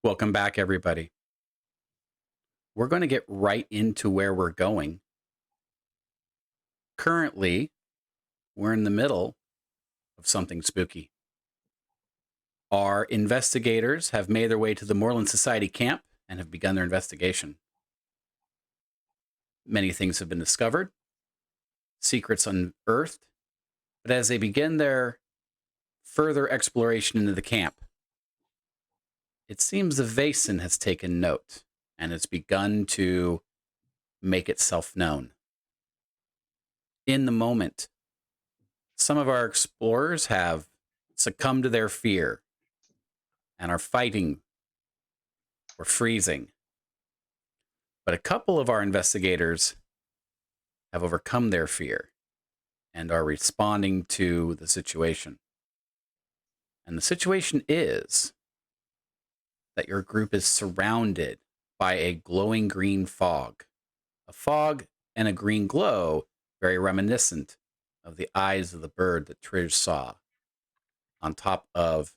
Welcome back, everybody. We're going to get right into where we're going. Currently, we're in the middle of something spooky. Our investigators have made their way to the Moorland Society camp and have begun their investigation. Many things have been discovered, secrets unearthed, but as they begin their further exploration into the camp, it seems the Vaesen has taken note and has begun to make itself known. In the moment, some of our explorers have succumbed to their fear and are fighting or freezing. But a couple of our investigators have overcome their fear and are responding to the situation. And the situation is that your group is surrounded by a glowing green fog. A fog and a green glow, very reminiscent of the eyes of the bird that Trish saw on top of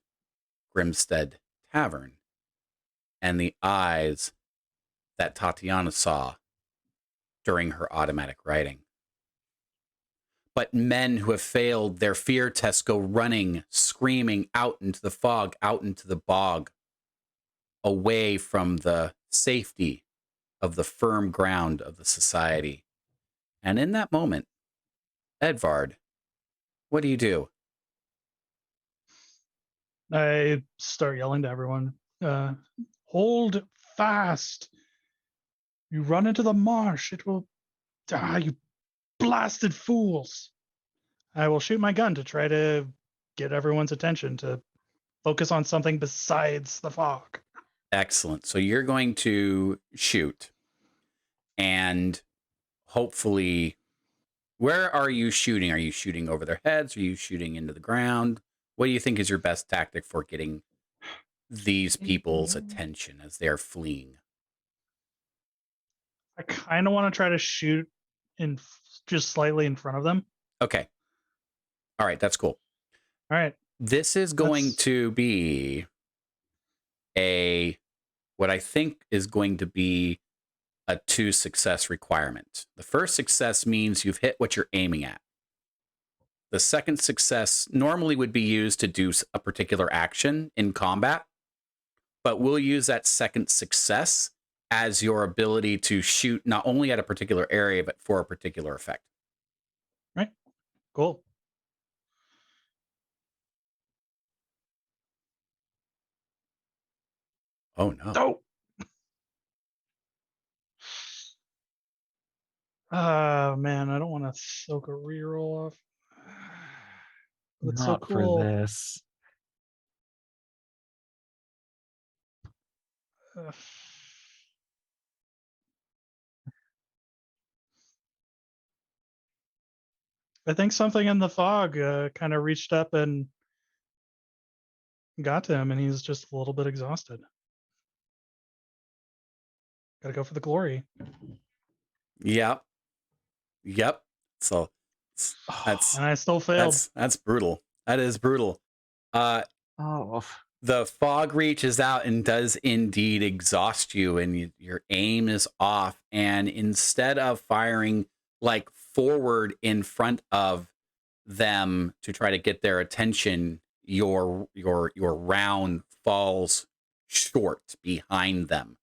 Grimstead Tavern, and the eyes that Tatiana saw during her automatic writing. But men who have failed their fear tests go running, screaming out into the fog, out into the bog, away from the safety of the firm ground of the society. And in that moment, Edvard, what do you do? I start yelling to everyone, hold fast. You run into the marsh, it will die, you blasted fools. I will shoot my gun to try to get everyone's attention to focus on something besides the fog. Excellent. So you're going to shoot, and hopefully, where are you shooting? Are you shooting over their heads? Are you shooting into the ground? What do you think is your best tactic for getting these people's attention as they're fleeing? I kind of want to try to shoot in just slightly in front of them. Okay. All right, that's cool. All right. This is going to be what I think is going to be a 2 success requirement. The first success means you've hit what you're aiming at. The second success normally would be used to do a particular action in combat, but we'll use that second success as your ability to shoot not only at a particular area, but for a particular effect. Right. Cool. Oh, no. Oh. Man, I don't want to soak a reroll off. But it's Not so cool. for this. I think something in the fog kind of reached up and got to him, and he's just a little bit exhausted. Gotta go for the glory. Yep. So that's and I still failed. That's brutal. That is brutal. The fog reaches out and does indeed exhaust you, and your aim is off. And instead of firing like forward in front of them to try to get their attention, your round falls short behind them,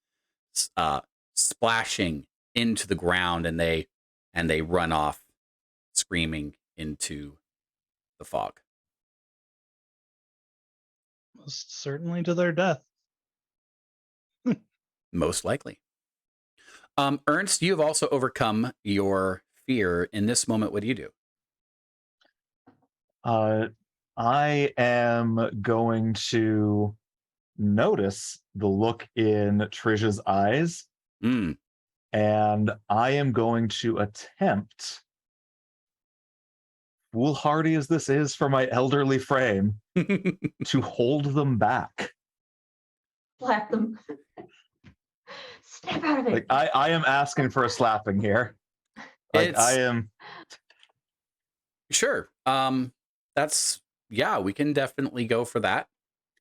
splashing into the ground, and they run off screaming into the fog. Most certainly to their death. Most likely. Ernst, you have also overcome your fear. In this moment, what do you do? I am going to notice the look in Trisha's eyes, and I am going to attempt, foolhardy as this is for my elderly frame, to hold them back. Slap them. Snap out of it. Like I am asking for a slapping here. Like I am. Sure. We can definitely go for that.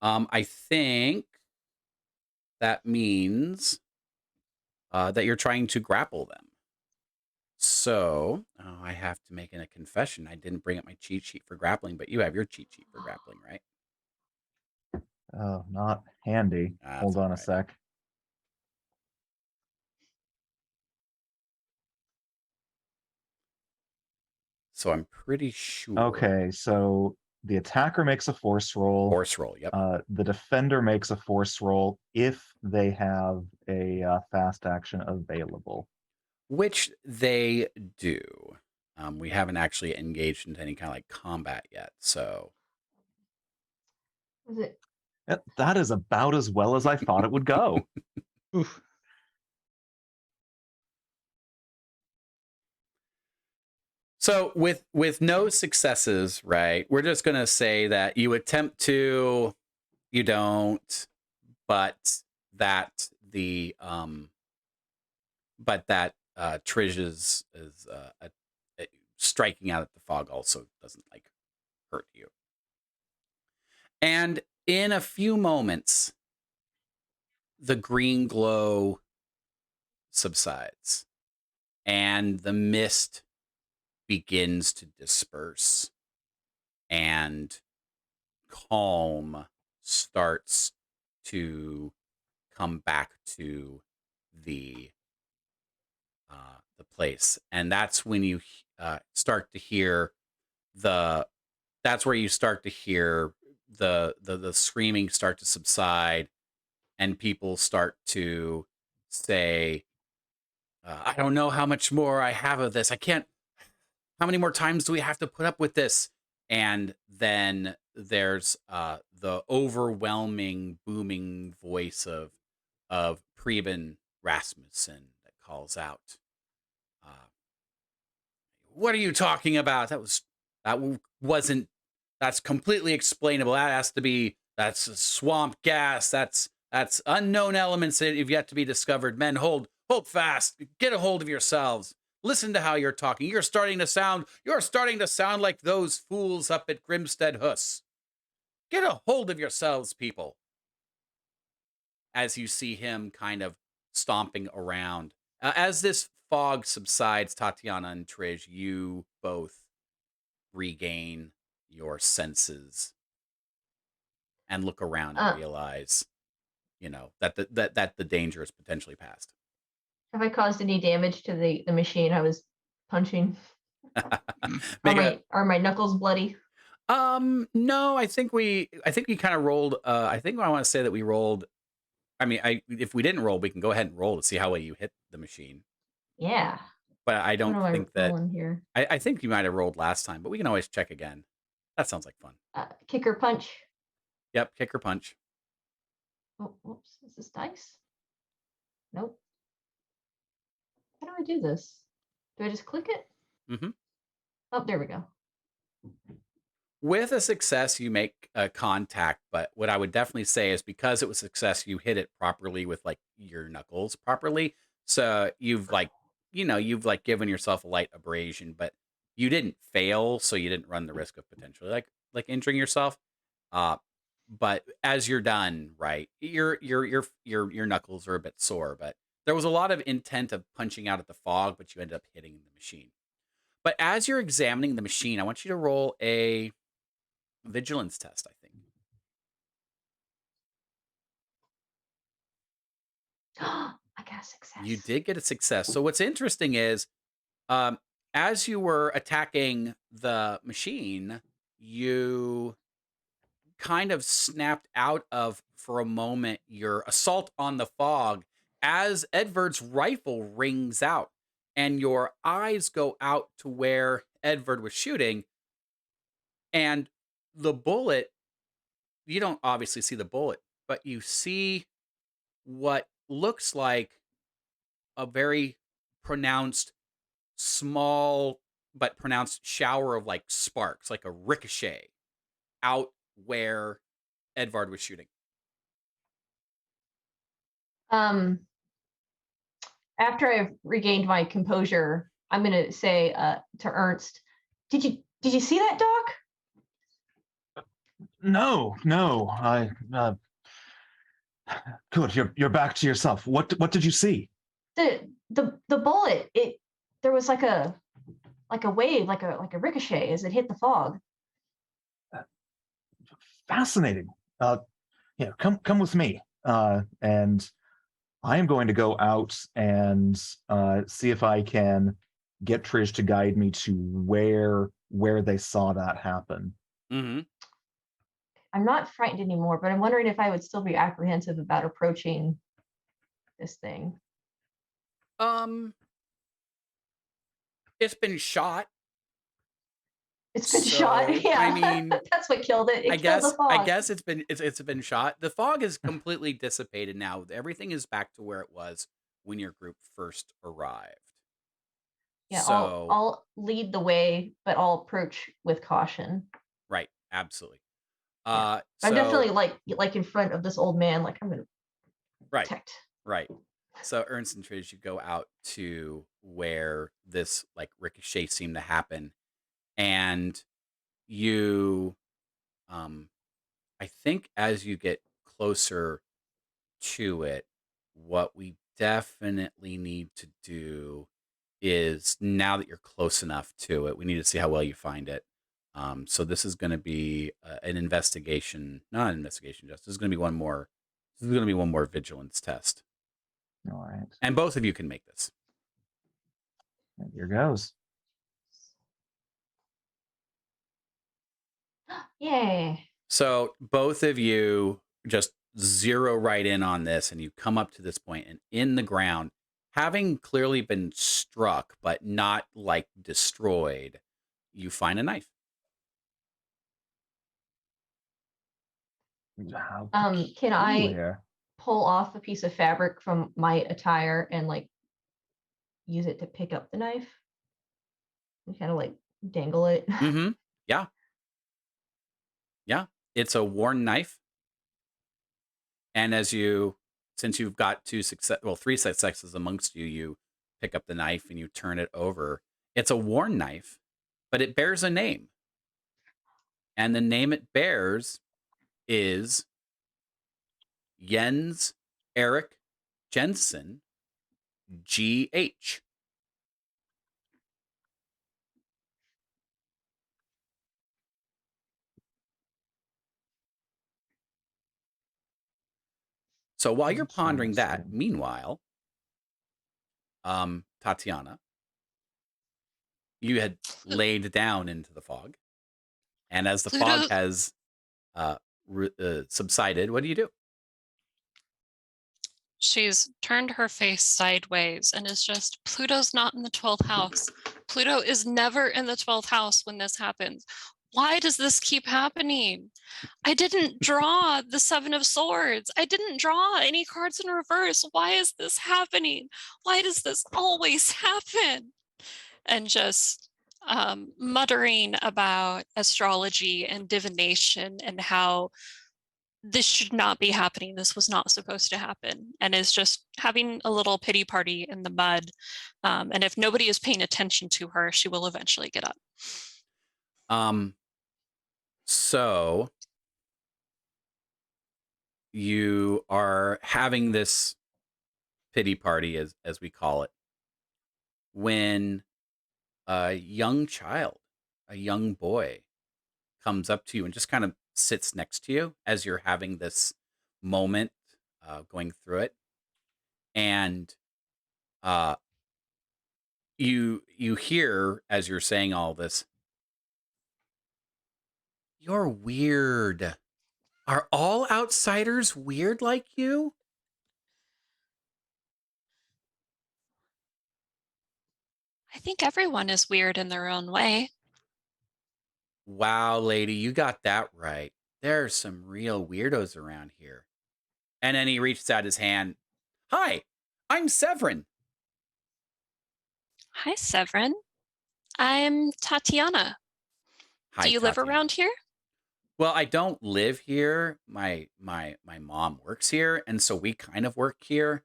I think that means that you're trying to grapple them. So, I have to make a confession. I didn't bring up my cheat sheet for grappling, but you have your cheat sheet for grappling, right? Oh, not handy. That's Hold on all a right. sec. So I'm pretty sure. Okay, so the attacker makes a force roll. Force roll, yep. The defender makes a force roll if they have a fast action available. Which they do. We haven't actually engaged into any kind of like combat yet, so. Was it? That is about as well as I thought it would go. Oof. So with no successes, right? We're just gonna say that you attempt to, you don't, but that the Trish is striking out at the fog also doesn't like hurt you. And in a few moments, the green glow subsides and the mist begins to disperse and calm starts to come back to the place, and that's when you start to hear that's where you start to hear the screaming start to subside, and people start to say, I don't know how much more I have of this. I can't. How many more times do we have to put up with this? And then there's the overwhelming, booming voice of Preben Rasmussen that calls out, "What are you talking about? Wasn't. That's completely explainable. That has to be. That's swamp gas. That's unknown elements that have yet to be discovered. Men, hold fast. Get a hold of yourselves. Listen to how you're talking. You're starting to sound like those fools up at Grimstead Huss. Get a hold of yourselves, people." As you see him kind of stomping around. As this fog subsides, Tatiana and Trish, you both regain your senses and look around and realize, that the danger is potentially past. Have I caused any damage to the machine I was punching? Are my knuckles bloody? No, I think we kind of rolled. I think I want to say that we rolled. I mean, if we didn't roll, we can go ahead and roll to see how well you hit the machine. Yeah. But I don't What am think I that. rolling here? I think you might have rolled last time, but we can always check again. That sounds like fun. Kicker punch. Yep, kick or punch. Oh, whoops. Is this dice? Nope. How do I do this? Do I just click it? Mm-hmm. Oh, there we go. With a success, you make contact, but what I would definitely say is because it was a success, you hit it properly with like your knuckles properly. So you've given yourself a light abrasion, but you didn't fail, so you didn't run the risk of potentially like injuring yourself. But as you're done, right, your knuckles are a bit sore, but there was a lot of intent of punching out at the fog, but you ended up hitting the machine. But as you're examining the machine, I want you to roll a vigilance test, I think. I got a success. You did get a success. So what's interesting is, as you were attacking the machine, you kind of snapped out of, for a moment, your assault on the fog as Edvard's rifle rings out and your eyes go out to where Edvard was shooting, and the bullet, you don't obviously see the bullet, but you see what looks like a very pronounced, small but pronounced shower of like sparks, like a ricochet out where Edvard was shooting. After I've regained my composure, I'm gonna say to Ernst, did you see that, Doc? No, I Good, you're back to yourself. What did you see? The bullet, there was like a wave, like a ricochet as it hit the fog. Fascinating. Yeah, come with me. And I am going to go out and see if I can get Trish to guide me to where they saw that happen. Mm-hmm. I'm not frightened anymore, but I'm wondering if I would still be apprehensive about approaching this thing. It's been shot. It's been shot. So, Yeah, I mean, that's what killed it. I It killed the guess I fog. guess it's been shot. The fog is completely dissipated now. Everything is back to where it was when your group first arrived. Yeah, So, I'll lead the way, but I'll approach with caution. right, absolutely. Yeah. I'm So definitely like in front of this old man, like I'm gonna right, protect. right. So Ernst and Trish, you go out to where this like ricochet seemed to happen, and you, I think as you get closer to it, what we definitely need to do is now that you're close enough to it, we need to see how well you find it. So this is going to be an investigation, not an investigation, just this is going to be one more. This is going to be one more vigilance test, All right, and both of you can make this. and here goes. Yay. So both of you just zero right in on this, and you come up to this point, and in the ground, having clearly been struck but not like destroyed, you find a knife. How Can I peculiar. pull off a piece of fabric from my attire and like use it to pick up the knife and kind of like dangle it? Mm-hmm. Yeah. Yeah. It's a worn knife. And since you've got three successes amongst you, you pick up the knife and you turn it over. It's a worn knife, but it bears a name. And the name it bears is Jens Eric Jensen, G.H. So while you're pondering that, Interesting. meanwhile, Tatiana, you had laid down into the fog. And as the fog Pluto, has subsided, what do you do? she's turned her face sideways and is just, Pluto's not in the 12th house. Pluto is never in the 12th house when this happens. Why does this keep happening? I didn't draw the 7 of Swords. I didn't draw any cards in reverse. Why is this happening? Why does this always happen? And just muttering about astrology and divination and how this should not be happening. This was not supposed to happen, and is just having a little pity party in the mud. And if nobody is paying attention to her, she will eventually get up. So you are having this pity party, as we call it, when a young child, a young boy, comes up to you and just kind of sits next to you as you're having this moment going through it, and you hear as you're saying all this, "You're weird. Are all outsiders weird like you?" I think everyone is weird in their own way. Wow, lady, you got that right. There are some real weirdos around here. And then he reaches out his hand. "Hi, I'm Severin." Hi, Severin. I'm Tatiana. "Hi, Do you live Tatiana." around here? Well, I don't live here. My mom works here, and so we kind of work here.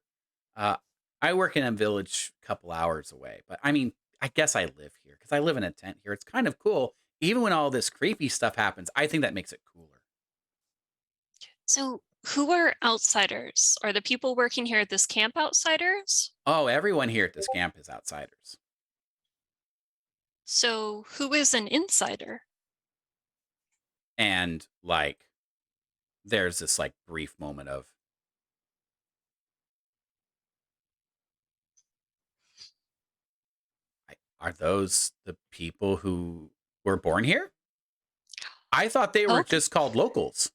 Uh, I work in a village a couple hours away, but I mean, I guess I live here because I live in a tent here. It's kind of cool. Even when all this creepy stuff happens, I think that makes it cooler. So Who are outsiders? Are the people working here at this camp outsiders? Oh, everyone here at this camp is outsiders. So who is an insider? And like, there's this like brief moment of, are those the people who were born here? I thought they were Okay. just called locals.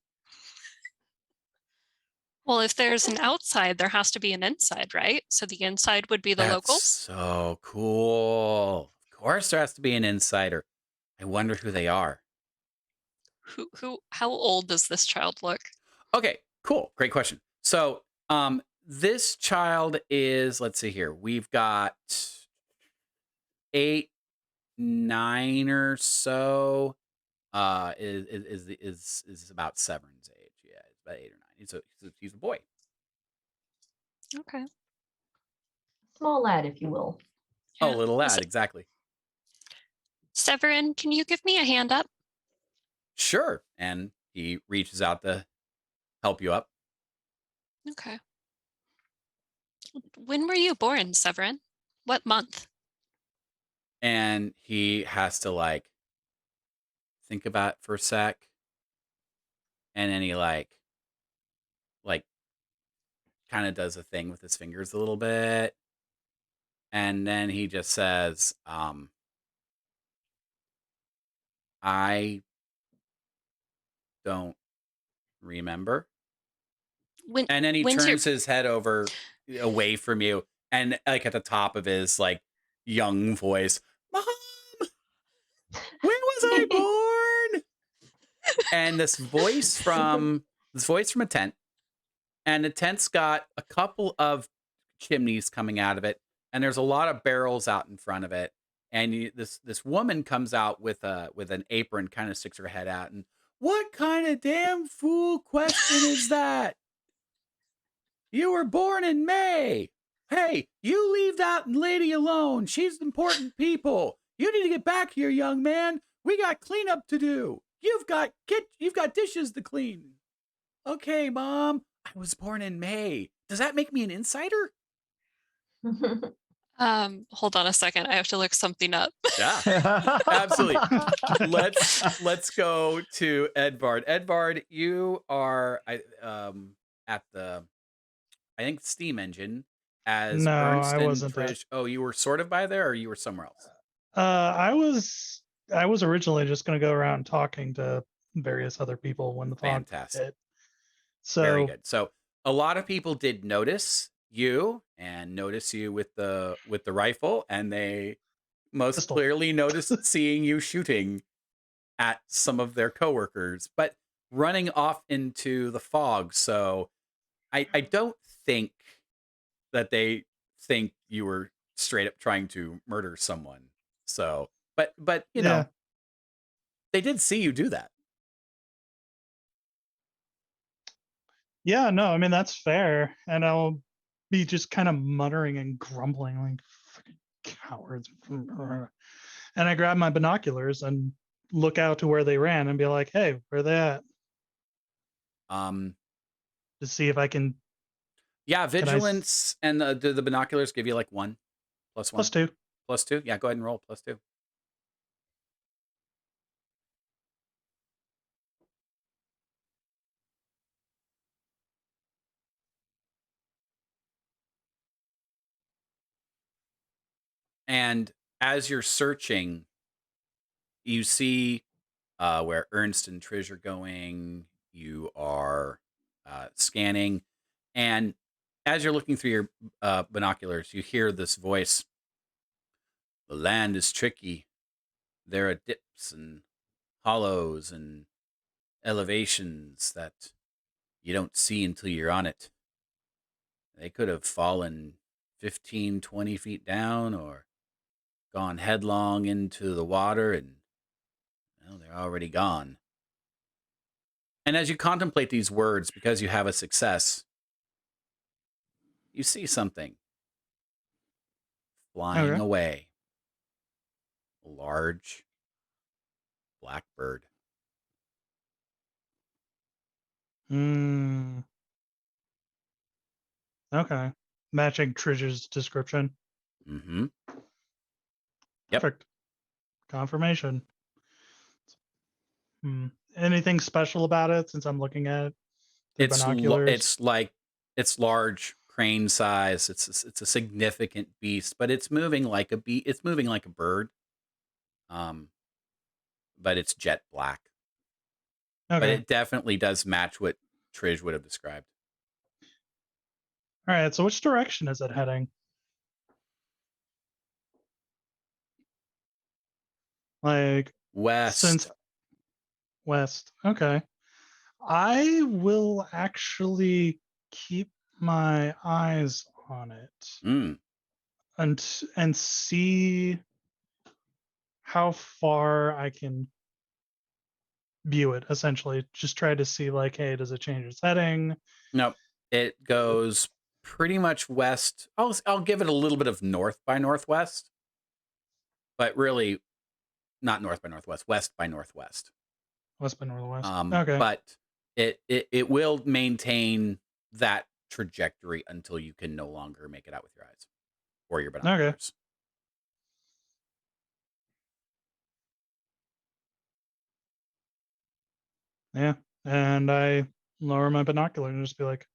Well, if there's an outside, there has to be an inside, right? So the inside would be the That's locals. so cool. Of course, there has to be an insider. I wonder who they are. How old does this child look? Okay, cool. Great question. So, this child is, let's see here. We've got 8, 9 or so. Is about Severn's age. Yeah, it's about 8 or 9. He's a boy. Okay. Small lad, if you will. Oh, Yeah. little Is lad, it- exactly. Severin, can you give me a hand up? Sure. And he reaches out to help you up. Okay. When were you born, Severin? What month? And he has to like think about it for a sec. And then he like kind of does a thing with his fingers a little bit. And then he just says, I don't remember. When And then he when's your turns his head over away from you, and like at the top of his like young voice, Mom, when was I born? And this voice from a tent, and the tent's got a couple of chimneys coming out of it, and there's a lot of barrels out in front of it. And this woman comes out with an apron, kind of sticks her head out, and what kind of damn fool question is that? You were born in May. Hey, you leave that lady alone. She's important people. You need to get back here, young man. We got cleanup to do. You've got dishes to clean. Okay, Mom. I was born in May. Does that make me an insider? hold on a second. I have to look something up. Yeah, absolutely. Let's go to Edvard. Edvard, you are at the steam engine as No, Ernst I and wasn't at- Trish. Oh, you were sort of by there, or you were somewhere else? I was originally just going to go around talking to various other people when the fog Fantastic. hit. So Very good. So a lot of people did notice you with the rifle, and they most Pistol. clearly noticed seeing you shooting at some of their coworkers, but running off into the fog. So I don't think that they think you were straight up trying to murder someone. So, but you know, Yeah. they did see you do that. Yeah, no, I mean that's fair, and I'll be just kind of muttering and grumbling like fucking cowards. And I grab my binoculars and look out to where they ran and be like, "Hey, where are they at?" Um, To see if I can yeah, I vigilance and do the binoculars give you like 1 plus 1 +2. plus 2? Yeah, go ahead and roll +2. And as you're searching, you see where Ernst and Trish are going. You are scanning. And as you're looking through your binoculars, you hear this voice. The land is tricky. There are dips and hollows and elevations that you don't see until you're on it. They could have fallen 15, 20 feet down or gone headlong into the water, and well, they're already gone. And as you contemplate these words, because you have a success, you see something flying Okay. away. A large black bird. Hmm. Okay. Matching Tridge's description. Mm-hmm. Yep. Perfect. Confirmation. Hmm. Anything special about it since I'm looking at it through binoculars? It's large, crane size. It's a significant beast, but it's moving like a It's moving like a bird. But it's jet black. But Okay. it definitely does match what Tridge would have described. All right. So which direction is it heading? Like since West. west. Okay. I will actually keep my eyes on it Mm. and see how far I can view it. Essentially, just try to see like, hey, does it change its heading? Nope. It goes pretty much west. I'll give it a little bit of north by northwest, but really not north by northwest, west by northwest. West by northwest. Okay. But it will maintain that trajectory until you can no longer make it out with your eyes or your Okay. binoculars. Yeah. And I lower my binocular and just be like,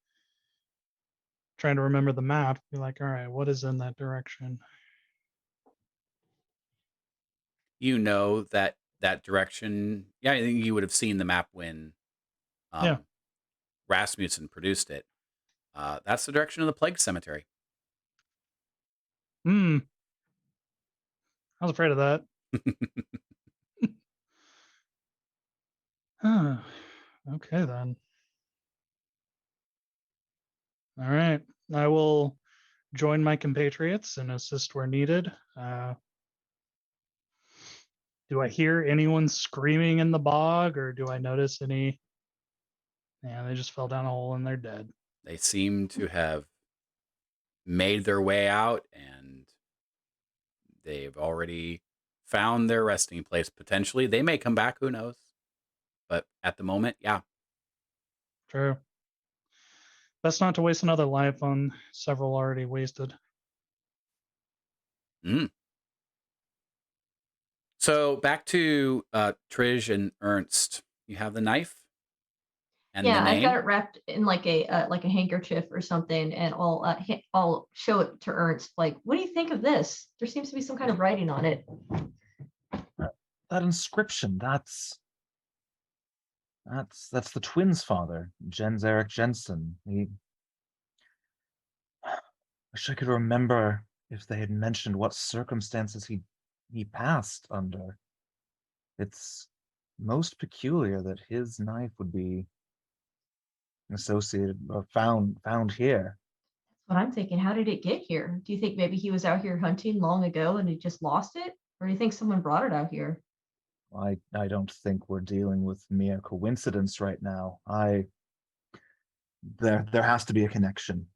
trying to remember the map. Be like, all right, what is in that direction? You know that direction. Yeah, I think you would have seen the map when Yeah. Rasmussen produced it. That's the direction of the plague cemetery. Hmm. I was afraid of that. Huh. Okay then. All right. I will join my compatriots and assist where needed. Do I hear anyone screaming in the bog, or do I notice any? Yeah, they just fell down a hole and they're dead. They seem to have made their way out, and they've already found their resting place. Potentially, they may come back. Who knows? But at the moment, yeah. True. Best not to waste another life on several already wasted. Mm. So back to Trish and Ernst. You have the knife and the Yeah, I've got name. it wrapped in like a handkerchief or something, and I'll show it to Ernst. Like, what do you think of this? There seems to be some kind of writing on it. That inscription, that's the twins' father, Jens Eric Jensen. He wish I could remember if they had mentioned what circumstances he passed under. It's most peculiar that his knife would be associated or found here. That's what I'm thinking. How did it get here? Do you think maybe he was out here hunting long ago and he just lost it? Or do you think someone brought it out here? I don't think we're dealing with mere coincidence right now. There has to be a connection.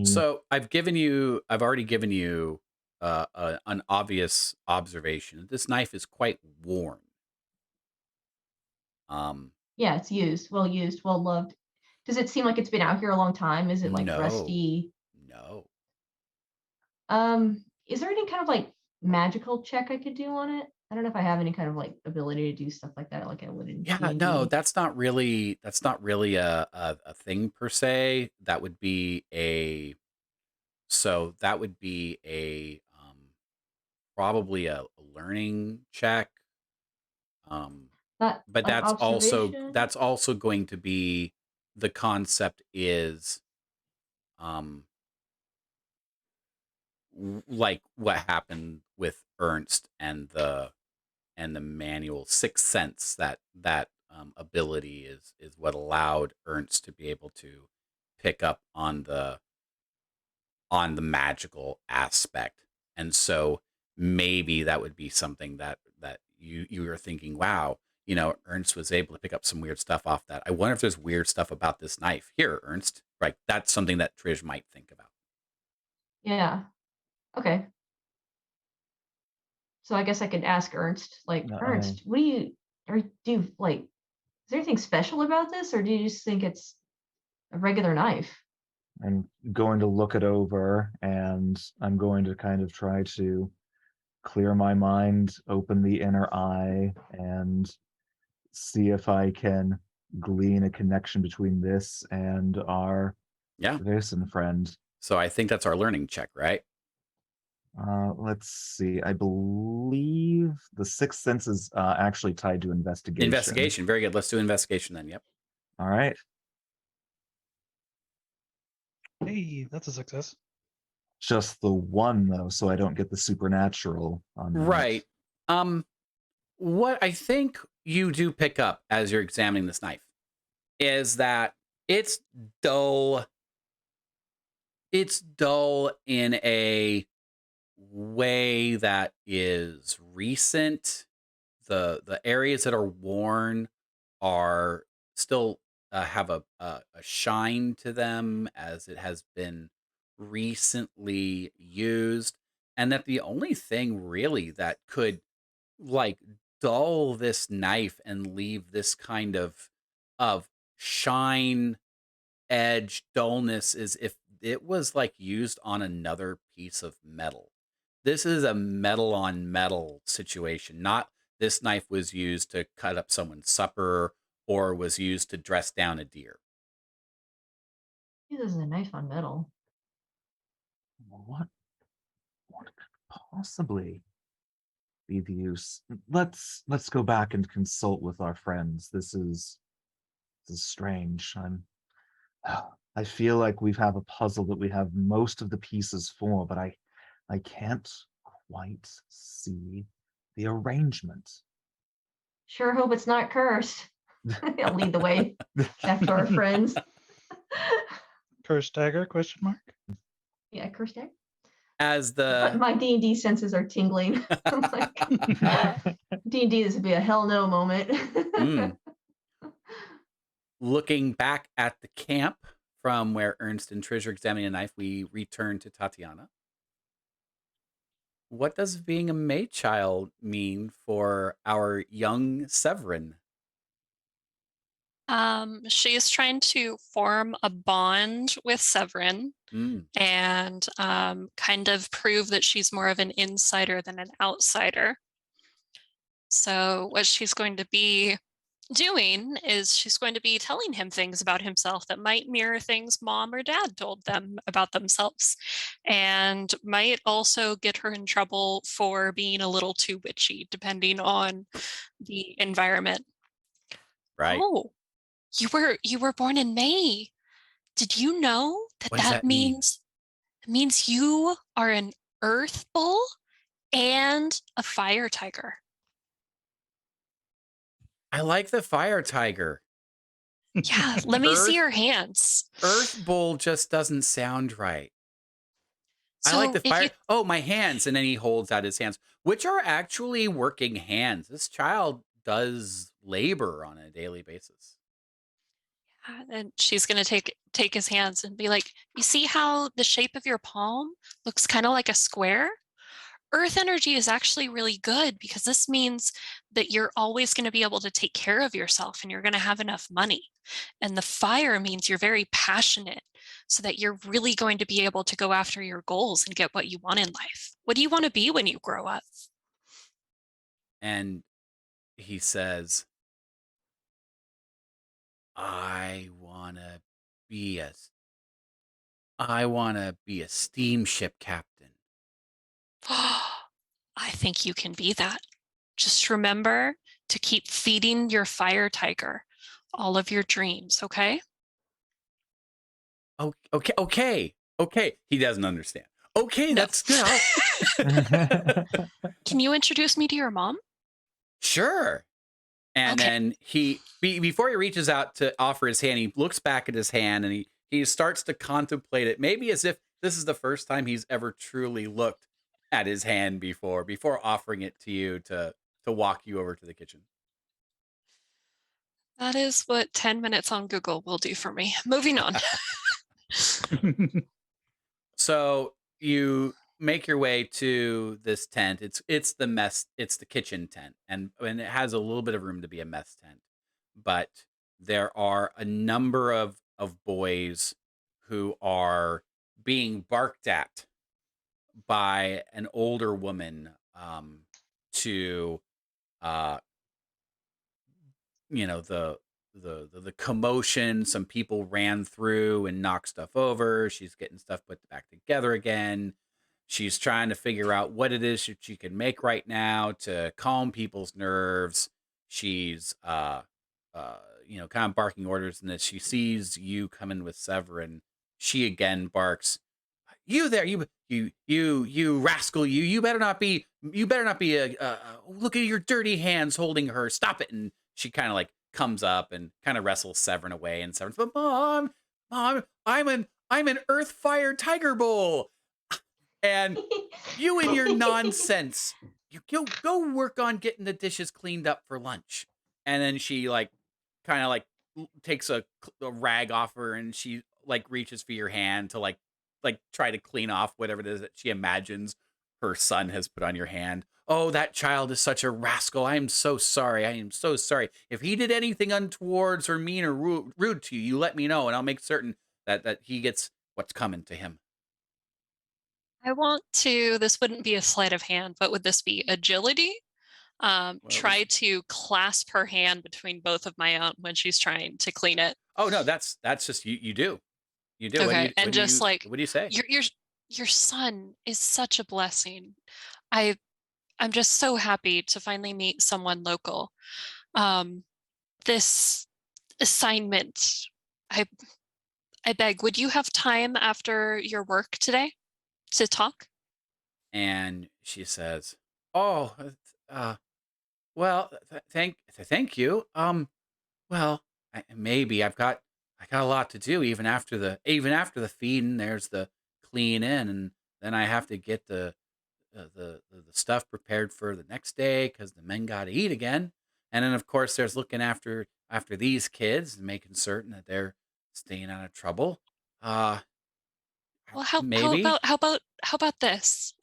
So I've already given you an obvious observation. This knife is quite worn. Yeah, it's well used, well loved. Does it seem like it's been out here a long time? Is it like No, rusty? no. Is there any kind of like magical check I could do on it? I don't know if I have any kind of like ability to do stuff like that, like I would in Yeah, no, D&D. that's not really a thing per se. That would be a probably a learning check. Not But like observation. that's also going to be the concept is um like what happened with Ernst and the manual sixth sense. That ability is what allowed Ernst to be able to pick up on the magical aspect. And so maybe that would be something that you were thinking, wow, Ernst was able to pick up some weird stuff off that. I wonder if there's weird stuff about this knife. Here, Ernst. Right. That's something that Trish might think about. Yeah. Okay. So I guess I could ask Ernst, like, No, Ernst, what do you or do like is there anything special about this, or do you just think it's a regular knife. I'm going to look it over, and I'm going to kind of try to clear my mind, open the inner eye, and see if I can glean a connection between this and our Yeah. Vaesen friend. So I think that's our learning check, right? Let's see. I believe the sixth sense is actually tied to investigation. Investigation. Very good. Let's do investigation then. Yep. All right. Hey, that's a success. Just the one though, so I don't get the supernatural on that. Right. What I think you do pick up as you're examining this knife is that it's dull. It's dull in a way that is recent. The areas that are worn are still have a shine to them as it has been recently used, and that the only thing really that could like dull this knife and leave this kind of shine, edge, dullness is if it was like used on another piece of metal. This is a metal on metal situation. Not this knife was used to cut up someone's supper or was used to dress down a deer. This is a knife on metal. What could possibly be the use? Let's go back and consult with our friends. This is strange. I feel like we have a puzzle that we have most of the pieces for, but I can't quite see the arrangement. Sure hope it's not cursed. I'll lead the way back to our friends. Curse dagger? Question mark. Yeah, cursed tag. As the My D&D senses are tingling. I'm like, D&D, this would be a hell no moment. looking back at the camp from where Ernst and Trish are examining a knife, we return to Tatiana. What does being a May child mean for our young Severin? She is trying to form a bond with Severin and kind of prove that she's more of an insider than an outsider. So what she's going to be doing is she's going to be telling him things about himself that might mirror things mom or dad told them about themselves, and might also get her in trouble for being a little too witchy, depending on the environment. Right. Oh, you were born in May. Did you know that What does that mean? means you are an earth bull and a fire tiger? I like the fire tiger. Yeah, let me see your hands. Earth bull just doesn't sound right. So I like the if fire. you- Oh, my hands. And then he holds out his hands, which are actually working hands. This child does labor on a daily basis. and she's going to take his hands and be like, you see how the shape of your palm looks kind of like a square? Earth energy is actually really good because this means that you're always going to be able to take care of yourself and you're going to have enough money. And the fire means you're very passionate so that you're really going to be able to go after your goals and get what you want in life. What do you want to be when you grow up? And he says, I want to be a steamship captain. I think you can be that. Just remember to keep feeding your fire tiger all of your dreams, okay? Oh, okay. He doesn't understand. Okay, No. that's good. Can you introduce me to your mom? Sure. And Okay. then before he reaches out to offer his hand, he looks back at his hand and he starts to contemplate it, maybe as if this is the first time he's ever truly looked at his hand before offering it to you to walk you over to the kitchen. That is what 10 minutes on Google will do for me. Moving on. So you make your way to this tent. It's the kitchen tent, and it has a little bit of room to be a mess tent, but there are a number of of boys who are being barked at by an older woman, to uh the commotion. Some people ran through and knocked stuff over. She's getting stuff put back together again. She's trying to figure out what it is that she can make right now to calm people's nerves. She's kind of barking orders, and as she sees you coming with Severin, she again barks, "You there, you rascal, you better not be look at your dirty hands holding her. Stop it!" And she kind of like comes up and kind of wrestles Severin away, and Severin's, "But mom, I'm an earth fire tiger bull." And you and your nonsense. You go work on getting the dishes cleaned up for lunch. And then she like kind of like takes a rag off her, and she like reaches for your hand to like try to clean off whatever it is that she imagines her son has put on your hand. "Oh, that child is such a rascal. I am so sorry. I am so sorry. If he did anything untowards or mean or rude to you, you let me know, and I'll make certain that he gets what's coming to him." I want to, this wouldn't be a sleight of hand, but would this be agility? Well, Try to clasp her hand between both of my own when she's trying to clean it. oh no, that's just you do. You do. Okay, and just like What do you say? your son is such a blessing. I I'm just so happy to finally meet someone local. Um, this assignment, I I beg, would you have time after your work today to talk? And she says, "Oh, well, thank you. Well, maybe I got a lot to do even after the feeding. There's the cleaning, and then I have to get the stuff prepared for the next day because the men got to eat again. And then of course there's looking after these kids and making certain that they're staying out of trouble. Uh, Well, maybe." how about this?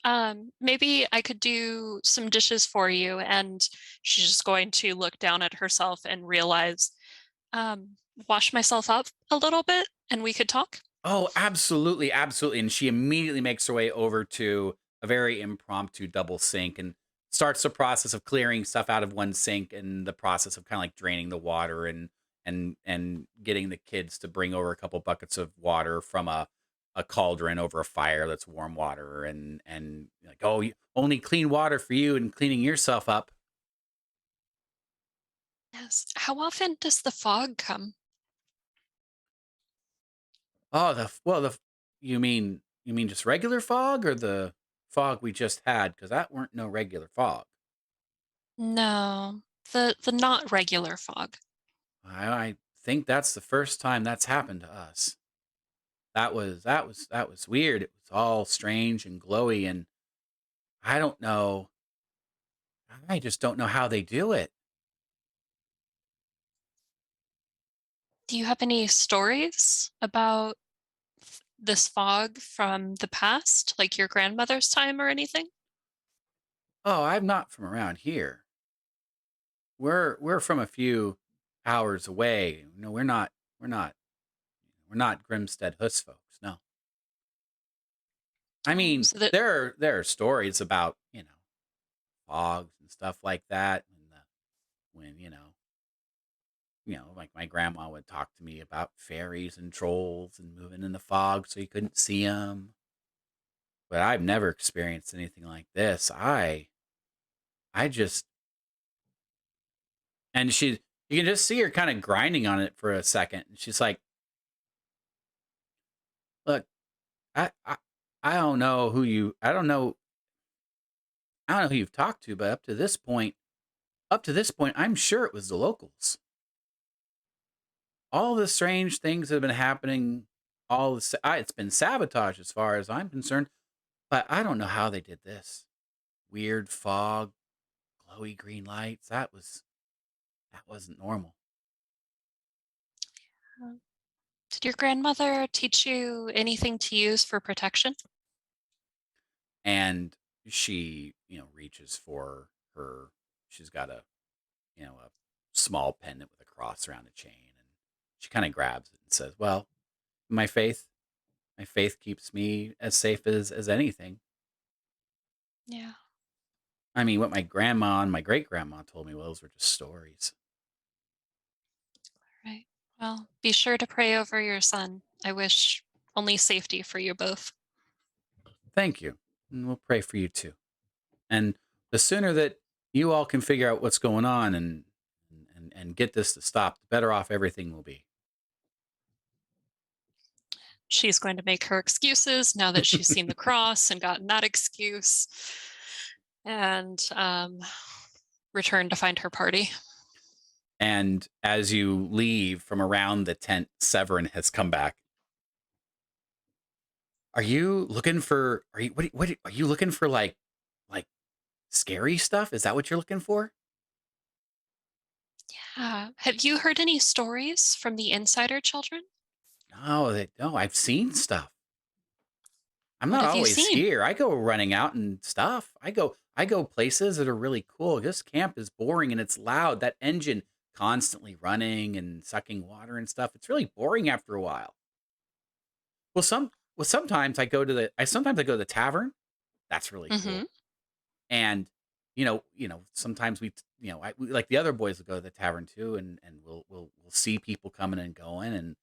Maybe I could do some dishes for you, and she's just going to look down at herself and realize, um, wash myself up a little bit, and we could talk. Oh, absolutely, absolutely. And she immediately makes her way over to a very impromptu double sink and starts the process of clearing stuff out of one sink, and the process of kind of like draining the water and getting the kids to bring over a couple buckets of water from a cauldron over a fire that's warm water, and like, "Oh, only clean water for you and cleaning yourself up." Yes. How often does the fog come? Oh, you mean just regular fog, or the fog we just had? Because that weren't no regular fog. No, the not regular fog. I think that's the first time that's happened to us. That was weird. It was all strange and glowy, and I don't know. I just don't know how they do it. Do you have any stories about this fog from the past, like your grandmother's time or anything? Oh, I'm not from around here. We're from a few hours away. No, we're not Grimstead Huss folks. No. I Oh, mean, so that there are stories about, fogs and stuff like that, and when like my grandma would talk to me about fairies and trolls and moving in the fog so you couldn't see them. But I've never experienced anything like this. I just and she you can just see her kind of grinding on it for a second. And she's like, "Look, I I I don't know who you I don't know who you've talked to, but up to this point, I'm sure it was the locals. All the strange things that have been happening, it's been sabotage as far as I'm concerned, but I don't know how they did this. Weird fog, glowy green lights. That wasn't normal." did your grandmother teach you anything to use for protection? And she, reaches for her. She's got a small pendant with a cross around a chain, She kind of grabs it and says, "Well, my faith keeps me as safe as anything. Yeah. I mean, what my grandma and my great grandma told me, well, those were just stories." Right. Well, be sure to pray over your son. I wish only safety for you both. Thank you, and we'll pray for you too. And the sooner that you all can figure out what's going on and get this to stop, the better off everything will be. She's going to make her excuses now that she's seen the cross and gotten that excuse, and return to find her party. And as you leave from around the tent, Severin has come back. Are you looking for? What are you looking for? Like scary stuff? Is that what you're looking for? Yeah. Have you heard any stories from the insider children? No. I've seen stuff. I'm What not have you always seen? here. I go running out and stuff. I go places that are really cool. This camp is boring and it's loud. That engine constantly running and sucking water and stuff. It's really boring after a while. Sometimes I go to the tavern. That's really Mm-hmm. cool. And sometimes like the other boys will go to the tavern too, and we'll see people coming and going, and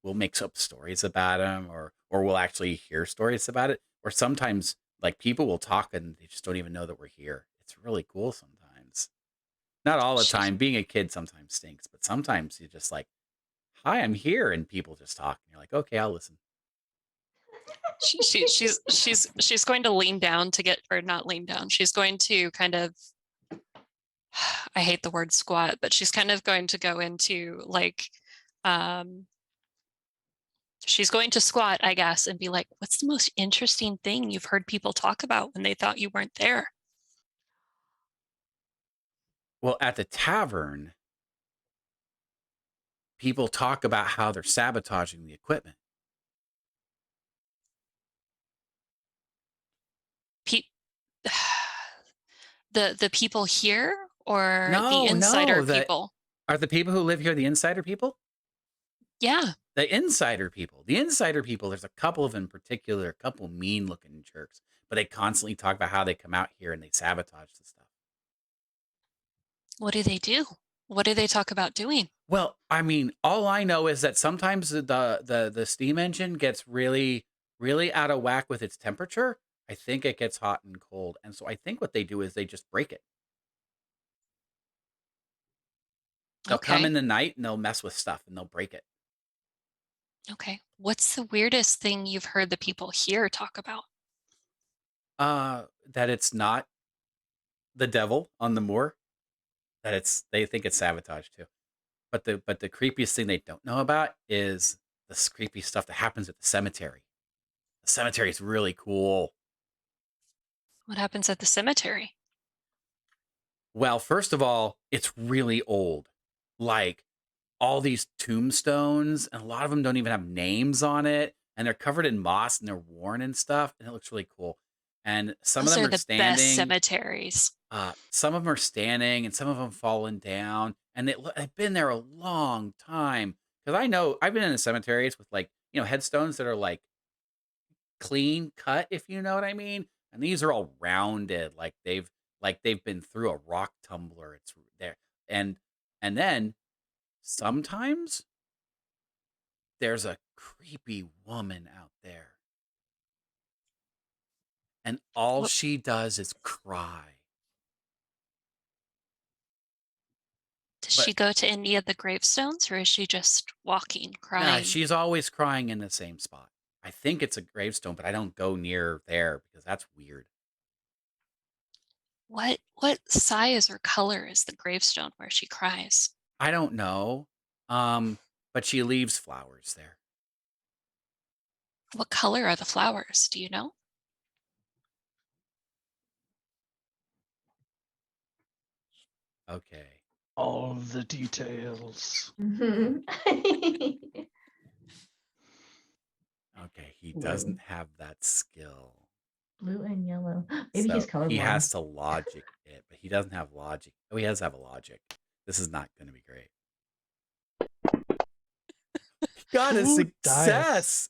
we'll make up stories about them, or we'll actually hear stories about it. Or sometimes like people will talk and they just don't even know that we're here. It's really cool sometimes. Not all the She, time. Being a kid sometimes stinks, but sometimes you're just like, "Hi, I'm here," and people just talk, and you're like, "Okay, I'll listen." she's going to lean down to get, or not lean down. She's going to kind of, I hate the word squat, but she's kind of going to go into like, she's going to squat, I guess, and be like, "What's the most interesting thing you've heard people talk about when they thought you weren't there?" Well, at the tavern, people talk about how they're sabotaging the equipment. Pe- the people here or the No, insider no, people? are the people who live here the insider people? Yeah. The insider people. The insider people, there's a couple of them in particular, a couple mean looking jerks, but they constantly talk about how they come out here and they sabotage the stuff. What do they do? What do they talk about doing? Well, I mean, all I know is that sometimes the steam engine gets really, really out of whack with its temperature. I think it gets hot and cold. And so I think what they do is they just break it. They'll come Okay. in the night and they'll mess with stuff and they'll break it. Okay. What's the weirdest thing you've heard the people here talk about? That it's not the devil on the moor, that they think it's sabotage too. But the creepiest thing they don't know about is this creepy stuff that happens at the cemetery. The cemetery is really cool. What happens at the cemetery? Well, first of all, it's really old. Like all these tombstones, and a lot of them don't even have names on it, and they're covered in moss and they're worn and stuff, and it looks really cool. And some of Those them are are the best standing. cemeteries. Some of them are standing, and some of them fallen down, and they've been there a long time. Because I know I've been in the cemeteries with like headstones that are like clean cut, if you know what I mean. And these are all rounded, like they've been through a rock tumbler. It's there, and then sometimes there's a creepy woman out there, and all What, she does is cry. does But she go to any of the gravestones, or is she just walking, nah, crying? she's always crying in the same spot. I think it's a gravestone, but I don't go near there because that's weird. What size or color is the gravestone where she cries? I don't know. But she leaves flowers there. What color are the flowers? Do you know? Okay. All of the details. Mhm. Okay. He Blue. doesn't have that skill. Blue and yellow. Maybe he's So he colorblind. has to logic it, but he doesn't have logic. Oh, he has to have a logic. This is not going to be great. got a Ooh, dice. success.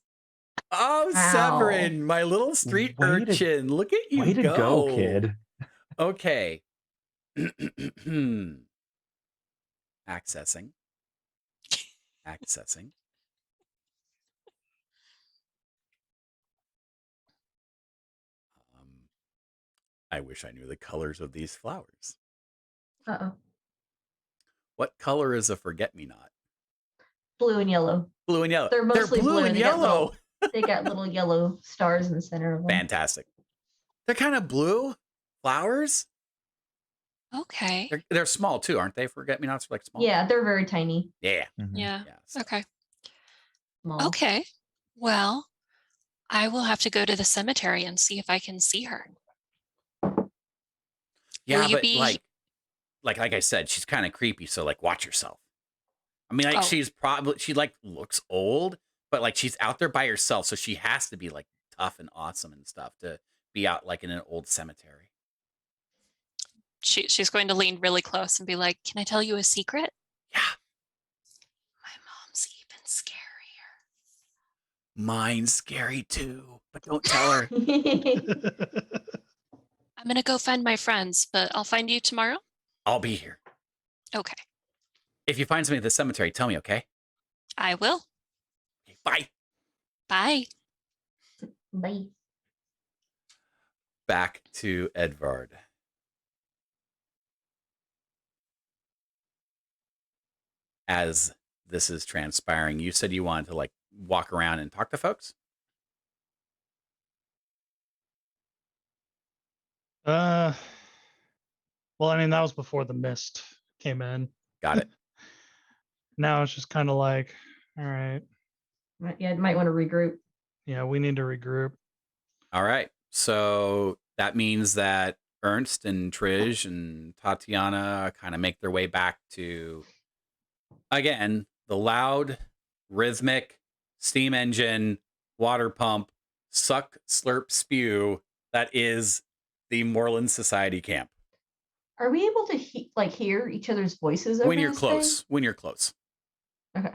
Oh, Wow. Severin, my little street Way to- urchin. Look at you Way to go, kid. Okay. Accessing. Accessing. I wish I knew the colors of these flowers. Uh-oh. What color is a forget-me-not? Blue and yellow. Blue and yellow. They're mostly blue. and They got yellow. They got little yellow stars in the center of them. Fantastic. They're kind of blue flowers. Okay. They're small too, aren't they? Forget-me-nots are like small. Yeah, they're very tiny. Yeah. Mhm. Yeah. So- Okay. Small. Okay. Well, I will have to go to the cemetery and see if I can see her. Yeah, you but be- like I said, she's kind of creepy. So like, watch yourself. I mean, like Oh. she like looks old, but like she's out there by herself, so she has to be like tough and awesome and stuff to be out like in an old cemetery. She's going to lean really close and be like, "Can I tell you a secret? Yeah, My mom's even scarier." mine's scary too, but don't tell her. I'm gonna go find my friends, but I'll find you tomorrow. I'll be here. Okay. If you find something at the cemetery, tell me, okay? I will. Okay, bye. Bye. Bye. Back to Edvard. As this is transpiring, you said you wanted to like walk around and talk to folks? Well, I mean, that was before the mist came in. Got it. Now it's just kind of like, all right, Yeah, might want to regroup. yeah, we need to regroup. All right. So that means that Ernst and Trish and Tatiana kind of make their way back to, again, the loud, rhythmic steam engine, water pump, suck, slurp, spew that is the Moorland Society camp. Are we able to hear each other's voices over When you're this close. thing? When you're close. Okay.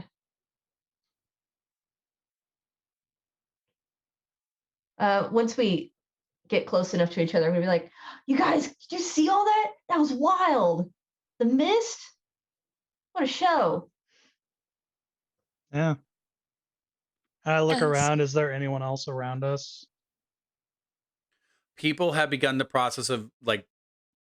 Once we get close enough to each other, I'm gonna be like, "You guys, did you see all that? That was wild. The mist. What a show!" Yeah. And I look Yes. around. Is there anyone else around us? People have begun the process of like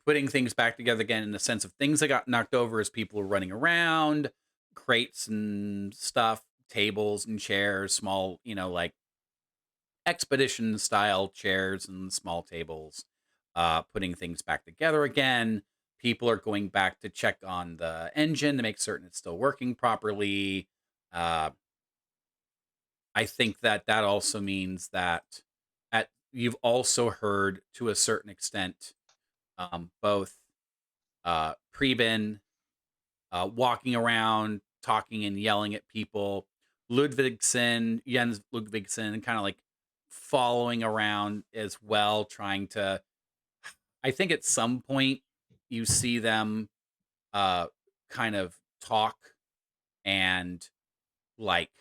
putting things back together again in the sense of things that got knocked over as people were running around, crates and stuff, tables and chairs, small, like expedition style chairs and small tables, putting things back together again. People are going back to check on the engine to make certain it's still working properly. I think that also means that you've also heard to a certain extent both Preben walking around, talking and yelling at people, Jens Ludvigsen, kind of like following around as well, trying to. I think at some point you see them kind of talk and like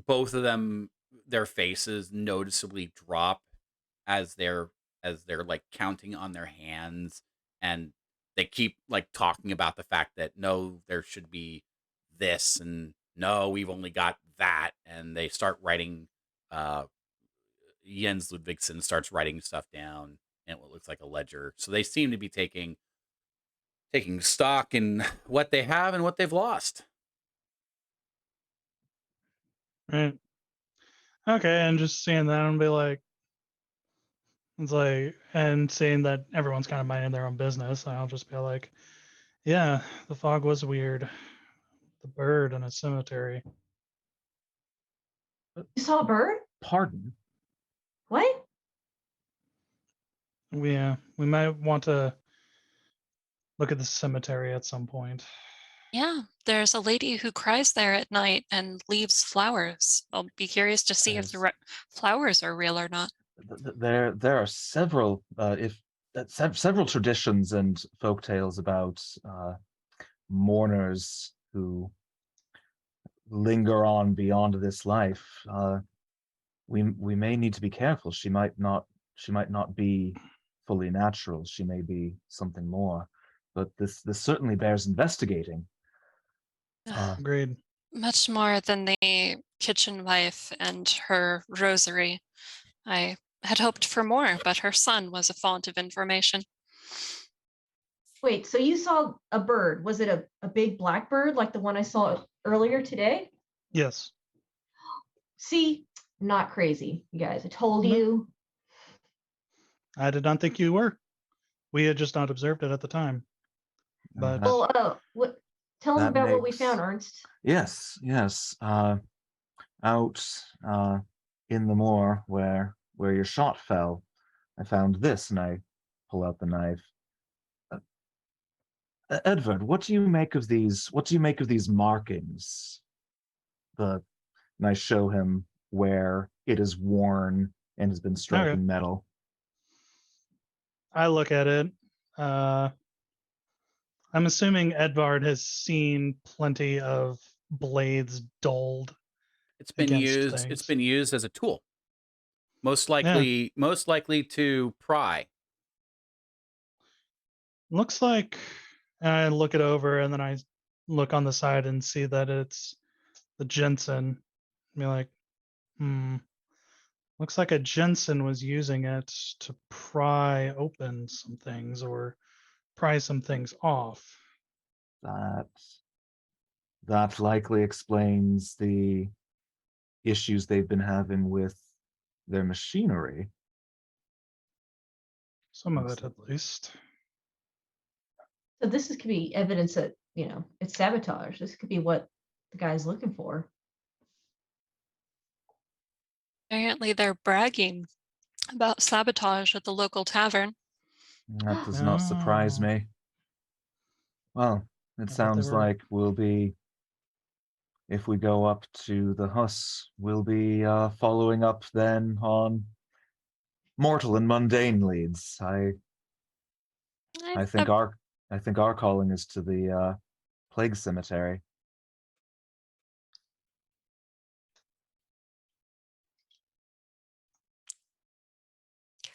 both of them, their faces noticeably drop as they're like counting on their hands, and they keep like talking about the fact that no, there should be this, and no, we've only got that, and they start writing. Jens Ludvigsen starts writing stuff down in what looks like a ledger. So they seem to be taking stock in what they have and what they've lost. Right. Okay, and just seeing that and be like, it's like, and seeing that everyone's kind of minding their own business, I'll just be like, yeah, the fog was weird. The bird in a cemetery. You saw a bird? Pardon? What? Yeah, we might want to look at the cemetery at some point. Yeah, there's a lady who cries there at night and leaves flowers. I'll be curious to see if the Yes. flowers are real or not. There are several several traditions and folk tales about mourners who linger on beyond this life, we may need to be careful. She might not be fully natural. She may be something more. But this certainly bears investigating. Agreed. Much more than the kitchen wife and her rosary. I had hoped for more, but her son was a font of information. Wait, so you saw a bird. Was it a big black bird like the one I saw earlier today? Yes. See, not crazy, you guys. I told No. you. I did not think you were. We had just not observed it at the time. But That- Well, tell them that about what we makes- found, Ernst. Yes, yes. Out in the moor where your shot fell, I found this, and I pull out the knife. Edward, what do you make of these? What do you make of these markings? And I show him where it is worn and has been striking metal. I look at it. I'm assuming Edvard has seen plenty of blades dulled. It's been Against used. It's things. been used as a tool. Most likely to pry. Looks like, and I look it over, and then I look on the side and see that it's the Jensen. Be like, looks like a Jensen was using it to pry open some things or pry some things off. That likely explains the issues they've been having with their machinery. Some of it, at least. So this could be evidence that, it's sabotage. This could be what the guy's looking for. Apparently, they're bragging about sabotage at the local tavern. That does not surprise Oh. me. Well, it I thought they sounds were- like we'll be, if we go up to the Huss, we'll be following up then on mortal and mundane leads. I think our calling is to the plague cemetery.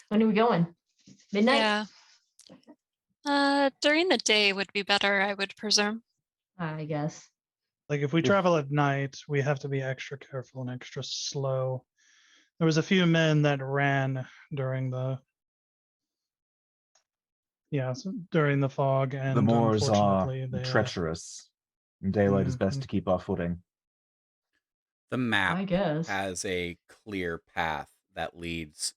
When are we going? Midnight? Yeah. During the day would be better, I would presume. I guess. Like if we travel at night, we have to be extra careful and extra slow. There was a few men that ran during the during the fog, and The Moors are unfortunately they treacherous. In daylight is best Mhm. to keep our footing. The map I guess. has a clear path that leads.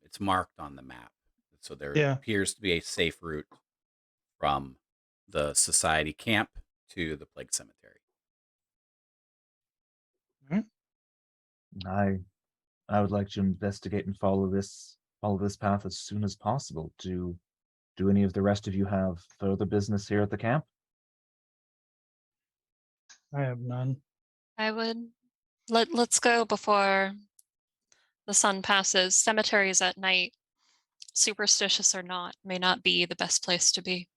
It's marked on the map, so there Yeah. appears to be a safe route from the society camp to the plague cemetery. I would like to investigate and follow this path as soon as possible. Do any of the rest of you have further business here at the camp? I have none. I would let's go before the sun passes. Cemeteries at night, superstitious or not, may not be the best place to be.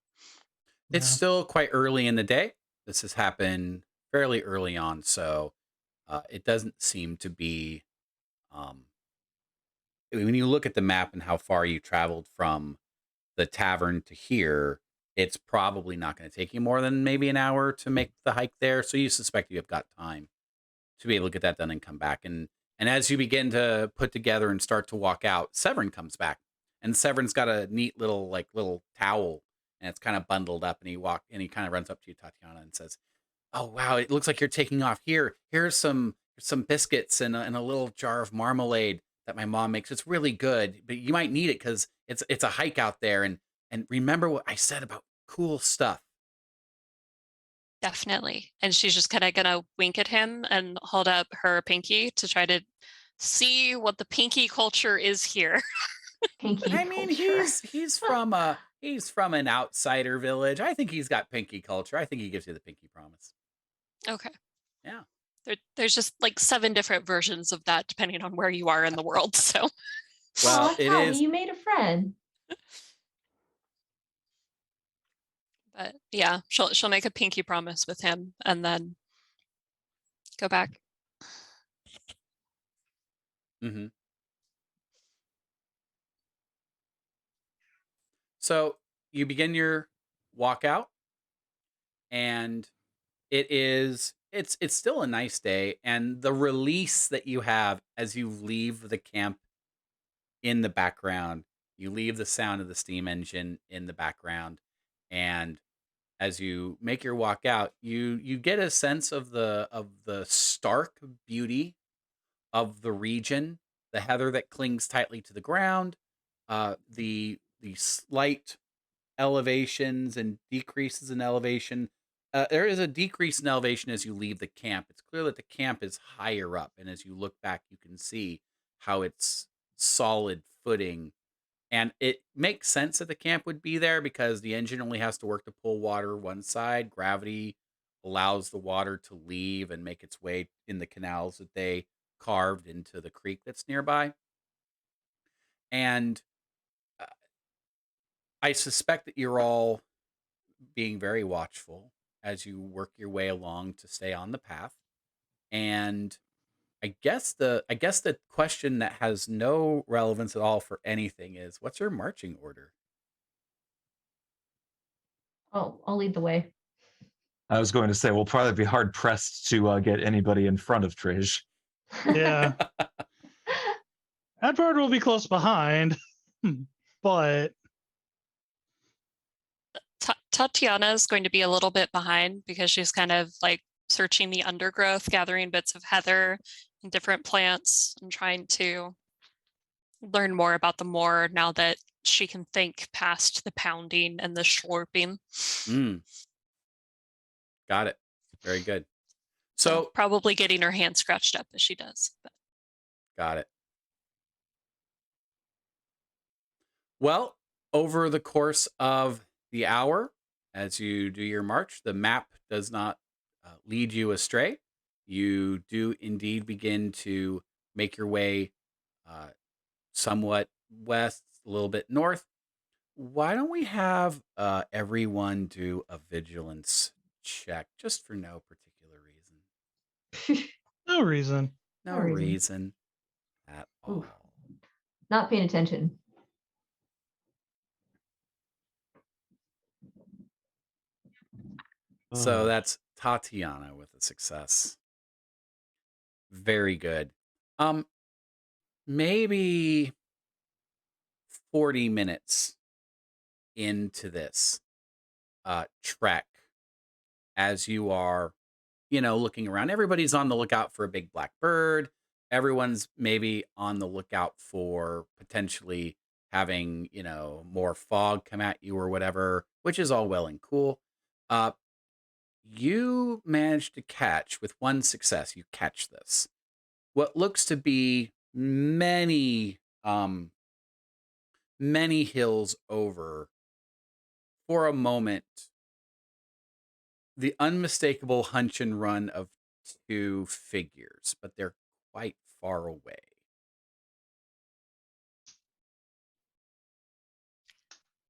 It's Yeah. still quite early in the day. This has happened fairly early on, so it doesn't seem to be. When you look at the map and how far you traveled from the tavern to here, it's probably not going to take you more than maybe an hour to make the hike there. So you suspect you have got time to be able to get that done and come back. And as you begin to put together and start to walk out, Severin comes back, and Severin's got a neat little towel, and it's kind of bundled up. And he kind of runs up to you, Tatiana, and says, "Oh wow, it looks like you're taking off. Here's some biscuits and a little jar of marmalade that my mom makes. It's really good, but you might need it because it's a hike out there. And remember what I said about cool stuff." Definitely. And she's just kind of gonna wink at him and hold up her pinky to try to see what the pinky culture is here. Pinky I mean, culture. he's from an outsider village. I think he's got pinky culture. I think he gives you the pinky promise. Okay. Yeah. There's just like 7 different versions of that depending on where you are in the world. So Well, Aw, it Callie, is. you made a friend. but yeah, she'll make a pinky promise with him and then Go back. Mm-hmm. So you begin your walkout, and it's still a nice day, and the release that you have as you leave the camp in the background, you leave the sound of the steam engine in the background, and as you make your walk out, you get a sense of the stark beauty of the region, the heather that clings tightly to the ground, the slight elevations and decreases in elevation. There is a decrease in elevation as you leave the camp. It's clear that the camp is higher up, and as you look back, you can see how it's solid footing. And it makes sense that the camp would be there because the engine only has to work to pull water one side. Gravity allows the water to leave and make its way in the canals that they carved into the creek that's nearby. And uh, I suspect that you're all being very watchful as you work your way along to stay on the path. And I guess the question that has no relevance at all for anything is, what's your marching order? Oh, I'll lead the way. I was going to say we'll probably be hard pressed to get anybody in front of Trish. Yeah. Edward will be close behind, but Tatiana is going to be a little bit behind because she's kind of like searching the undergrowth, gathering bits of heather and different plants and trying to learn more about the moor now that she can think past the pounding and the slurping. Got it. Very good. So So, probably getting her hand scratched up as she does. But got it. Well, over the course of the hour, as you do your march, the map does not lead you astray. You do indeed begin to make your way somewhat west, a little bit north. Why don't we have everyone do a vigilance check just for no particular reason? no reason. No No reason. reason at Oof. all. Not paying attention. So that's Tatiana with a success. Very good. Maybe 40 minutes into this trek, as you are, looking around, everybody's on the lookout for a big black bird. Everyone's maybe on the lookout for potentially having, more fog come at you or whatever, which is all well and cool. You managed to catch, with one success, you catch this, what looks to be many hills over, for a moment, the unmistakable hunch and run of two figures, but they're quite far away.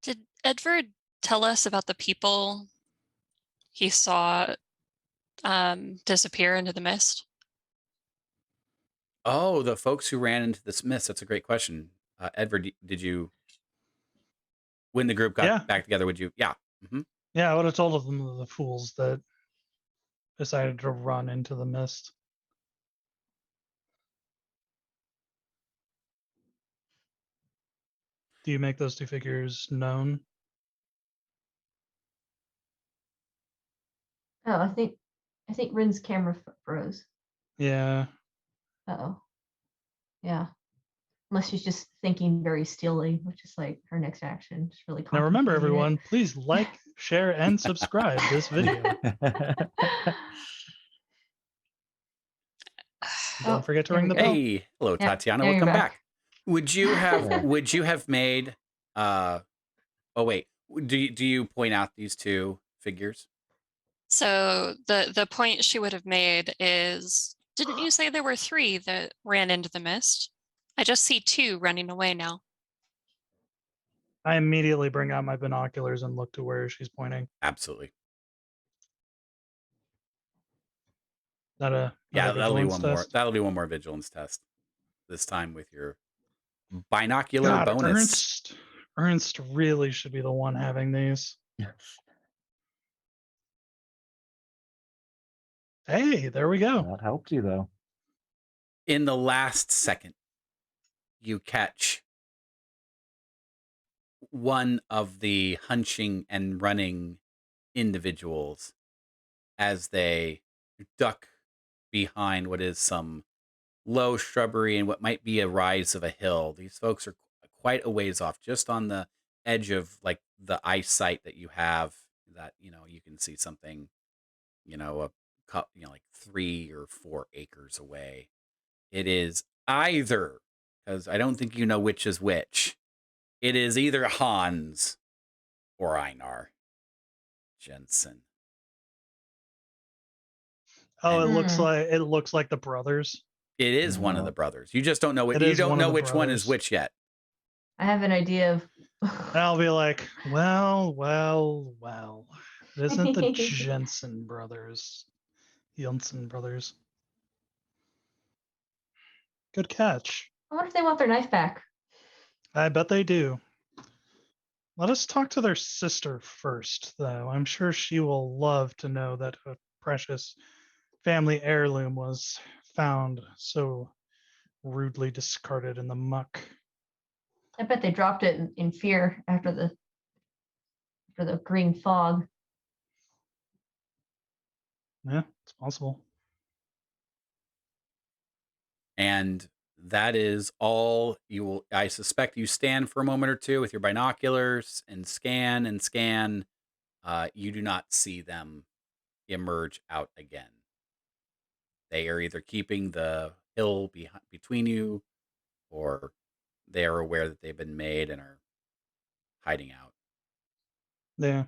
did Edward tell us about the people he saw disappear into the mist? Oh, the folks who ran into this mist. That's a great question. Edward, did you, when the group got Yeah. back together, would you? Yeah. Mm-hmm. Yeah, I would have told them the fools that decided to run into the mist. Do you make those two figures known? Oh, I think Rin's camera froze. Yeah. Uh-oh. Yeah. Unless she's just thinking very stillly, which is like her next action. Just really Now remember, contemplating it. everyone, please like, share, and subscribe this video. Oh, Don't forget to there ring we the go. bell. Hey, hello, Yeah, Tatiana. now you're Welcome back. back. Would you have Yeah. would you have made oh wait. Do you point out these two figures? So the point she would have made is, didn't you say there were 3 that ran into the mist? I just see 2 running away now. I immediately bring out my binoculars and look to where she's pointing. Absolutely. Yeah, another that'll be vigilance one more. test? That'll be one more vigilance test. This time with your binocular God, bonus. Ernst really should be the one having these. Hey, there we go. That helped you though. In the last second, you catch one of the hunching and running individuals as they duck behind what is some low shrubbery and what might be a rise of a hill. These folks are quite a ways off, just on the edge of like the eyesight that you have, that you can see something, like 3 or 4 acres away. It is either, because I don't think you know which is which. It is either Hans or Einar Jensen. Oh, it And looks like the brothers. it is one of the brothers. You just don't know It you is don't one of know the which one is brothers. which yet. I have an idea of. And I'll be like, well. It isn't the Jensen brothers. Jensen brothers. Good catch. I wonder if they want their knife back. I bet they do. Let us talk to their sister first, though. I'm sure she will love to know that a precious family heirloom was found so rudely discarded in the muck. I bet they dropped it in fear after the green fog. Yeah, it's possible. And that is all you will. I suspect you stand for a moment or two with your binoculars and scan and scan. You do not see them emerge out again. They are either keeping the hill between you, or they are aware that they've been made and are hiding out. Yeah.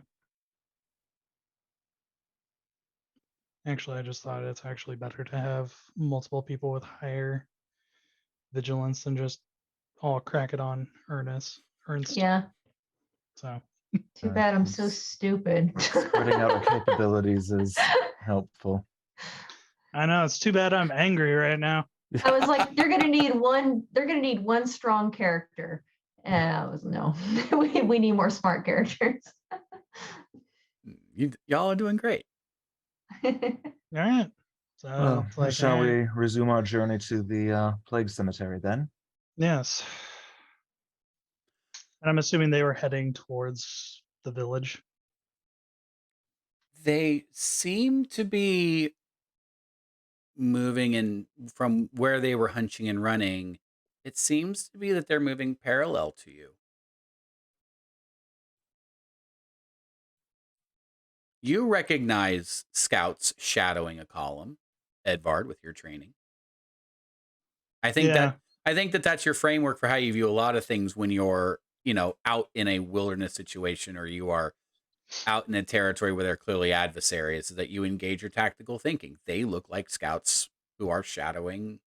Actually, I just thought it's actually better to have multiple people with higher vigilance than just all crack it on Ernst. Yeah. So Too bad I'm so it's- stupid. Spreading out our capabilities is helpful. I know it's too bad I'm angry right now. I was like, they're gonna need one strong character. And I was no. we need more smart characters. Y'all are doing great. All right. So Well, it's like, shall all right, we resume our journey to the plague cemetery then? yes. And I'm assuming they were heading towards the village. They seem to be moving in from where they were hunching and running. It seems to be that they're moving parallel to you. You recognize scouts shadowing a column, Edvard, with your training. I think that that's your framework for how you view a lot of things when you're, out in a wilderness situation, or you are out in a territory where they're clearly adversaries, that you engage your tactical thinking. They look like scouts who are shadowing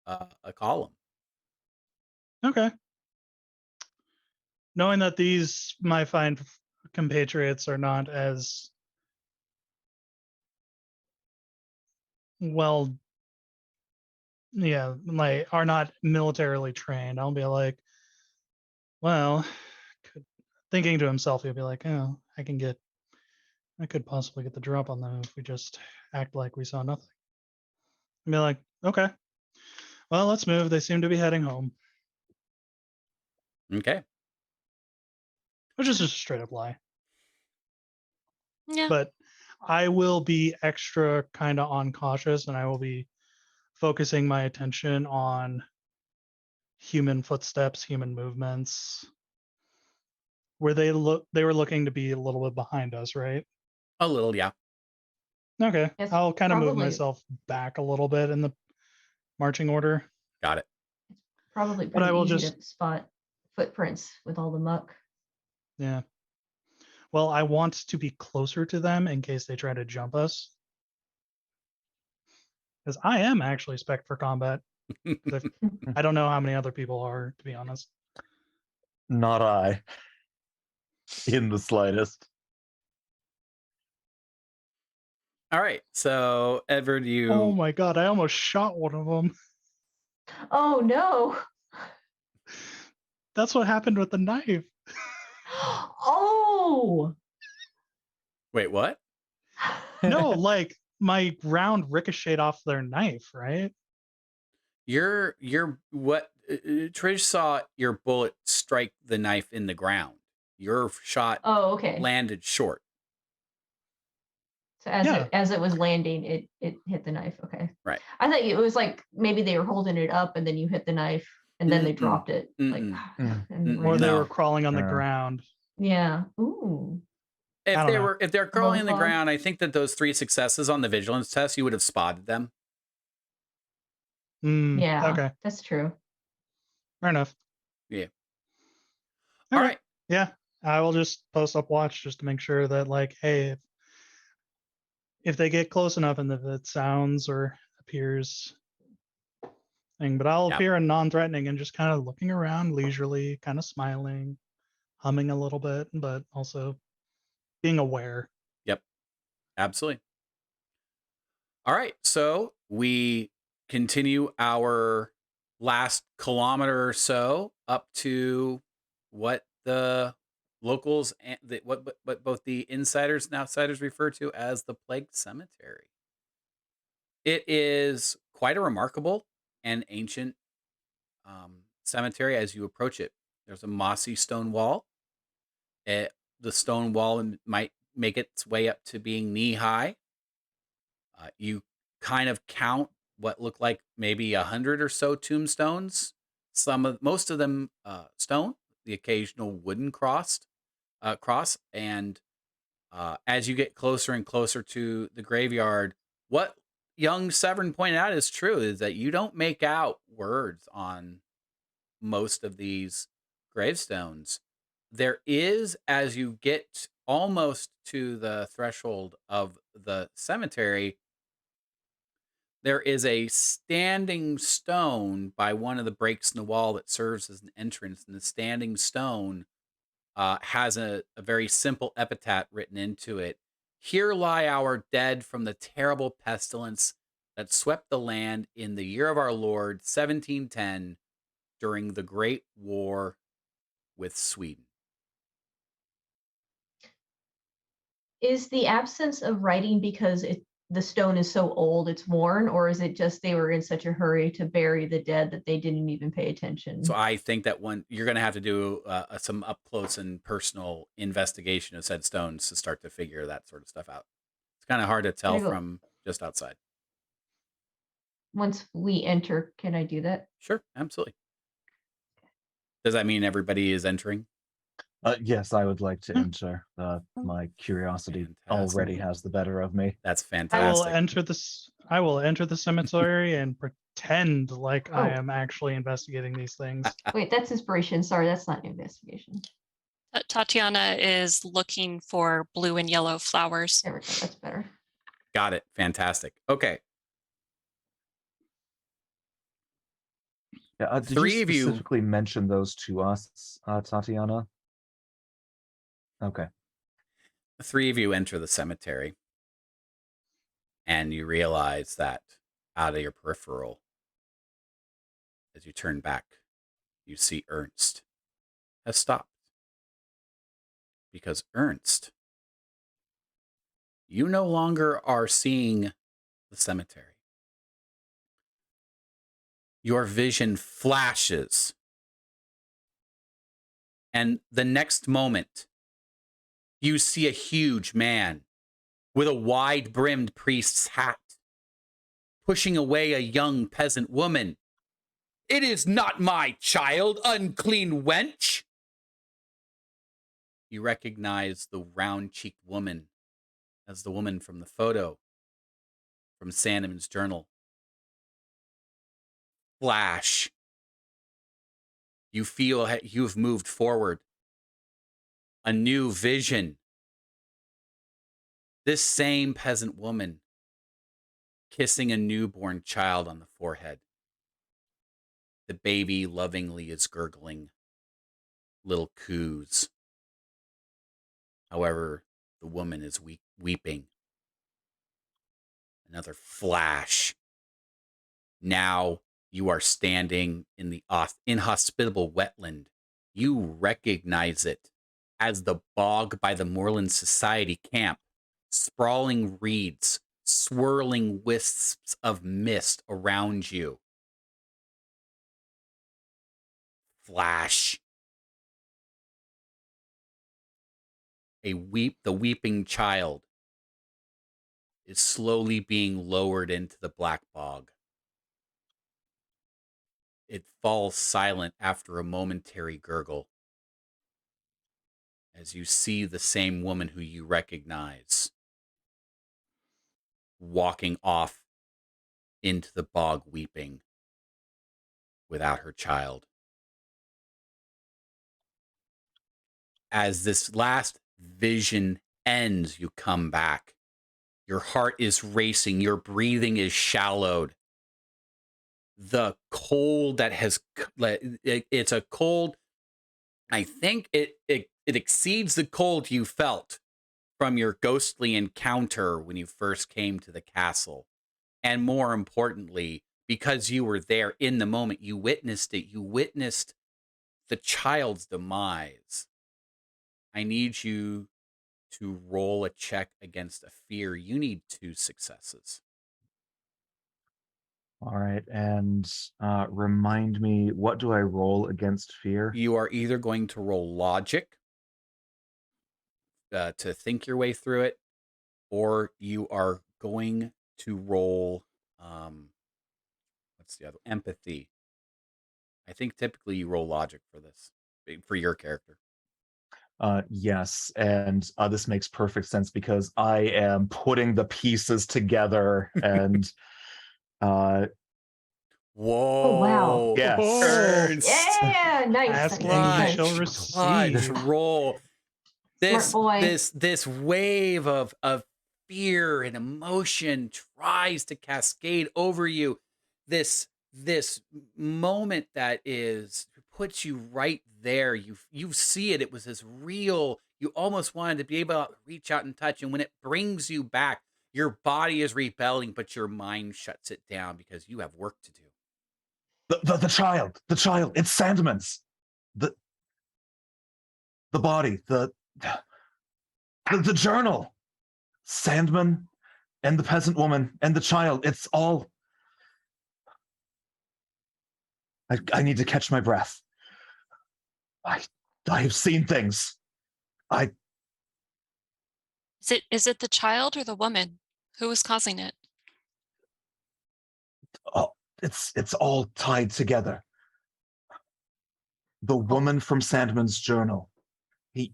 a column. Okay. Knowing that these my fine compatriots are not as well, like are not militarily trained, I'll be like, well, thinking to himself, he'll be like, oh, I could possibly get the drop on them if we just act like we saw nothing. I'll be like, okay, well, let's move. They seem to be heading home, Okay. which is just a straight up lie. Yeah. But I will be extra kind of on cautious, and I will be focusing my attention on human footsteps, human movements. Where they were looking to be a little bit behind us, right? A little, yeah. Okay. Yes, I'll kind of move probably. myself back a little bit in the marching order. Got it. Probably But I pretty will easy just- to spot footprints with all the muck. Yeah. Well, I want to be closer to them in case they try to jump us. Because I am actually spec for combat. I don't know how many other people are, to be honest. Not I. In the slightest. All right. So, Edward, Oh you my god, I almost shot one of them. Oh no. That's what happened with the knife. Oh. wait, what? No, like my round ricocheted off their knife, right? You're what Trish saw your bullet strike the knife in the ground. Your shot Oh, okay. landed short. So as Yeah. it was landing, it hit the knife. Okay. Right. I thought it was like maybe they were holding it up and then you hit the knife and then they Mm-mm. dropped it. Like Mm-mm. and Or they No. were crawling on the Yeah. ground. yeah. Ooh. If don't they know. were if they're crawling in the Well, ground, I think that those 3 successes on the vigilance test, you would have spotted them. Yeah. Okay. That's true. Fair enough. Yeah. All All right. right. Yeah. I will just post up watch just to make sure that, like, hey, if they get close enough and if it sounds or appears thing, but I'll Yep. appear non-threatening and just kind of looking around leisurely, kind of smiling, humming a little bit, but also being aware. Yep. Absolutely. All right. So, we continue our last kilometer or so up to what the locals and what both the insiders and outsiders refer to as the Plague Cemetery. It is quite a remarkable and ancient cemetery as you approach it. There's a mossy stone wall. The stone wall might make its way up to being knee high. You kind of count what look like maybe 100 or so tombstones. Most of them stone. The occasional wooden cross. And as you get closer and closer to the graveyard, what young Severn pointed out is true: is that you don't make out words on most of these gravestones. There is, as you get almost to the threshold of the cemetery, there is a standing stone by one of the breaks in the wall that serves as an entrance. And the standing stone has a very simple epitaph written into it. Here lie our dead from the terrible pestilence that swept the land in the year of our Lord, 1710, during the Great War with Sweden. Is the absence of writing because the stone is so old it's worn, or is it just they were in such a hurry to bury the dead that they didn't even pay attention? So I think that you're going to have to do some up close and personal investigation of said stones to start to figure that sort of stuff out. It's kind of hard to tell go- from just outside. Once we enter, can I do that? Sure, absolutely. Does that mean everybody is entering? Yes, I would like to enter. My curiosity already Fantastic. has the better of me. That's I will fantastic. enter this. I will enter the cemetery and pretend like I am actually investigating these things. Wait, that's inspiration. Sorry, that's not investigation. Tatiana is looking for blue and yellow flowers. There we go. That's better. Got it. Fantastic. Okay. Yeah, did Three you of you- specifically mention those to us, Tatiana? Okay. The 3 of you enter the cemetery, and you realize that out of your peripheral, as you turn back, you see Ernst has stopped. Because Ernst, you no longer are seeing the cemetery. Your vision flashes. And the next moment, you see a huge man with a wide-brimmed priest's hat pushing away a young peasant woman. "It is not my child, unclean wench!" You recognize the round-cheeked woman as the woman from the photo from Sandeman's journal. Flash. You feel you've moved forward. A new vision. This same peasant woman kissing a newborn child on the forehead. The baby lovingly is gurgling little coos. However, the woman is weeping. Another flash. Now you are standing in the inhospitable wetland. You recognize it as the bog by the Moorland Society camp. Sprawling reeds, swirling wisps of mist around you. Flash. The weeping child is slowly being lowered into the black bog. It falls silent after a momentary gurgle as you see the same woman who you recognize walking off into the bog weeping without her child. As this last vision ends, you come back. Your heart is racing. Your breathing is shallowed. The cold that has, it's a cold, I think it exceeds the cold you felt from your ghostly encounter when you first came to the castle. And more importantly, because you were there in the moment, you witnessed it. You witnessed the child's demise. I need you to roll a check against a fear. You need 2 successes. All right, and remind me, what do I roll against fear? You are either going to roll logic to think your way through it, or you are going to roll, what's the other? Empathy. I think typically you roll logic for this, for your character. Yes, and this makes perfect sense because I am putting the pieces together and Whoa. Oh, wow. Yes. Ernst. Yeah, nice. Ask nice, and you nice. shall Clutch receive. roll. Smart boy. This wave of fear and emotion tries to cascade over you. This moment that puts you right there. You see it. It was as real. You almost wanted to be able to reach out and touch. And when it brings you back, your body is rebelling, but your mind shuts it down because you have work to do. The child, it's Sandman's. The body, the journal. Sandman and the peasant woman and the child. It's all. I need to catch my breath. I have seen things. Is it the child or the woman? Who is causing it? Oh, it's all tied together. The woman from Sandman's journal. He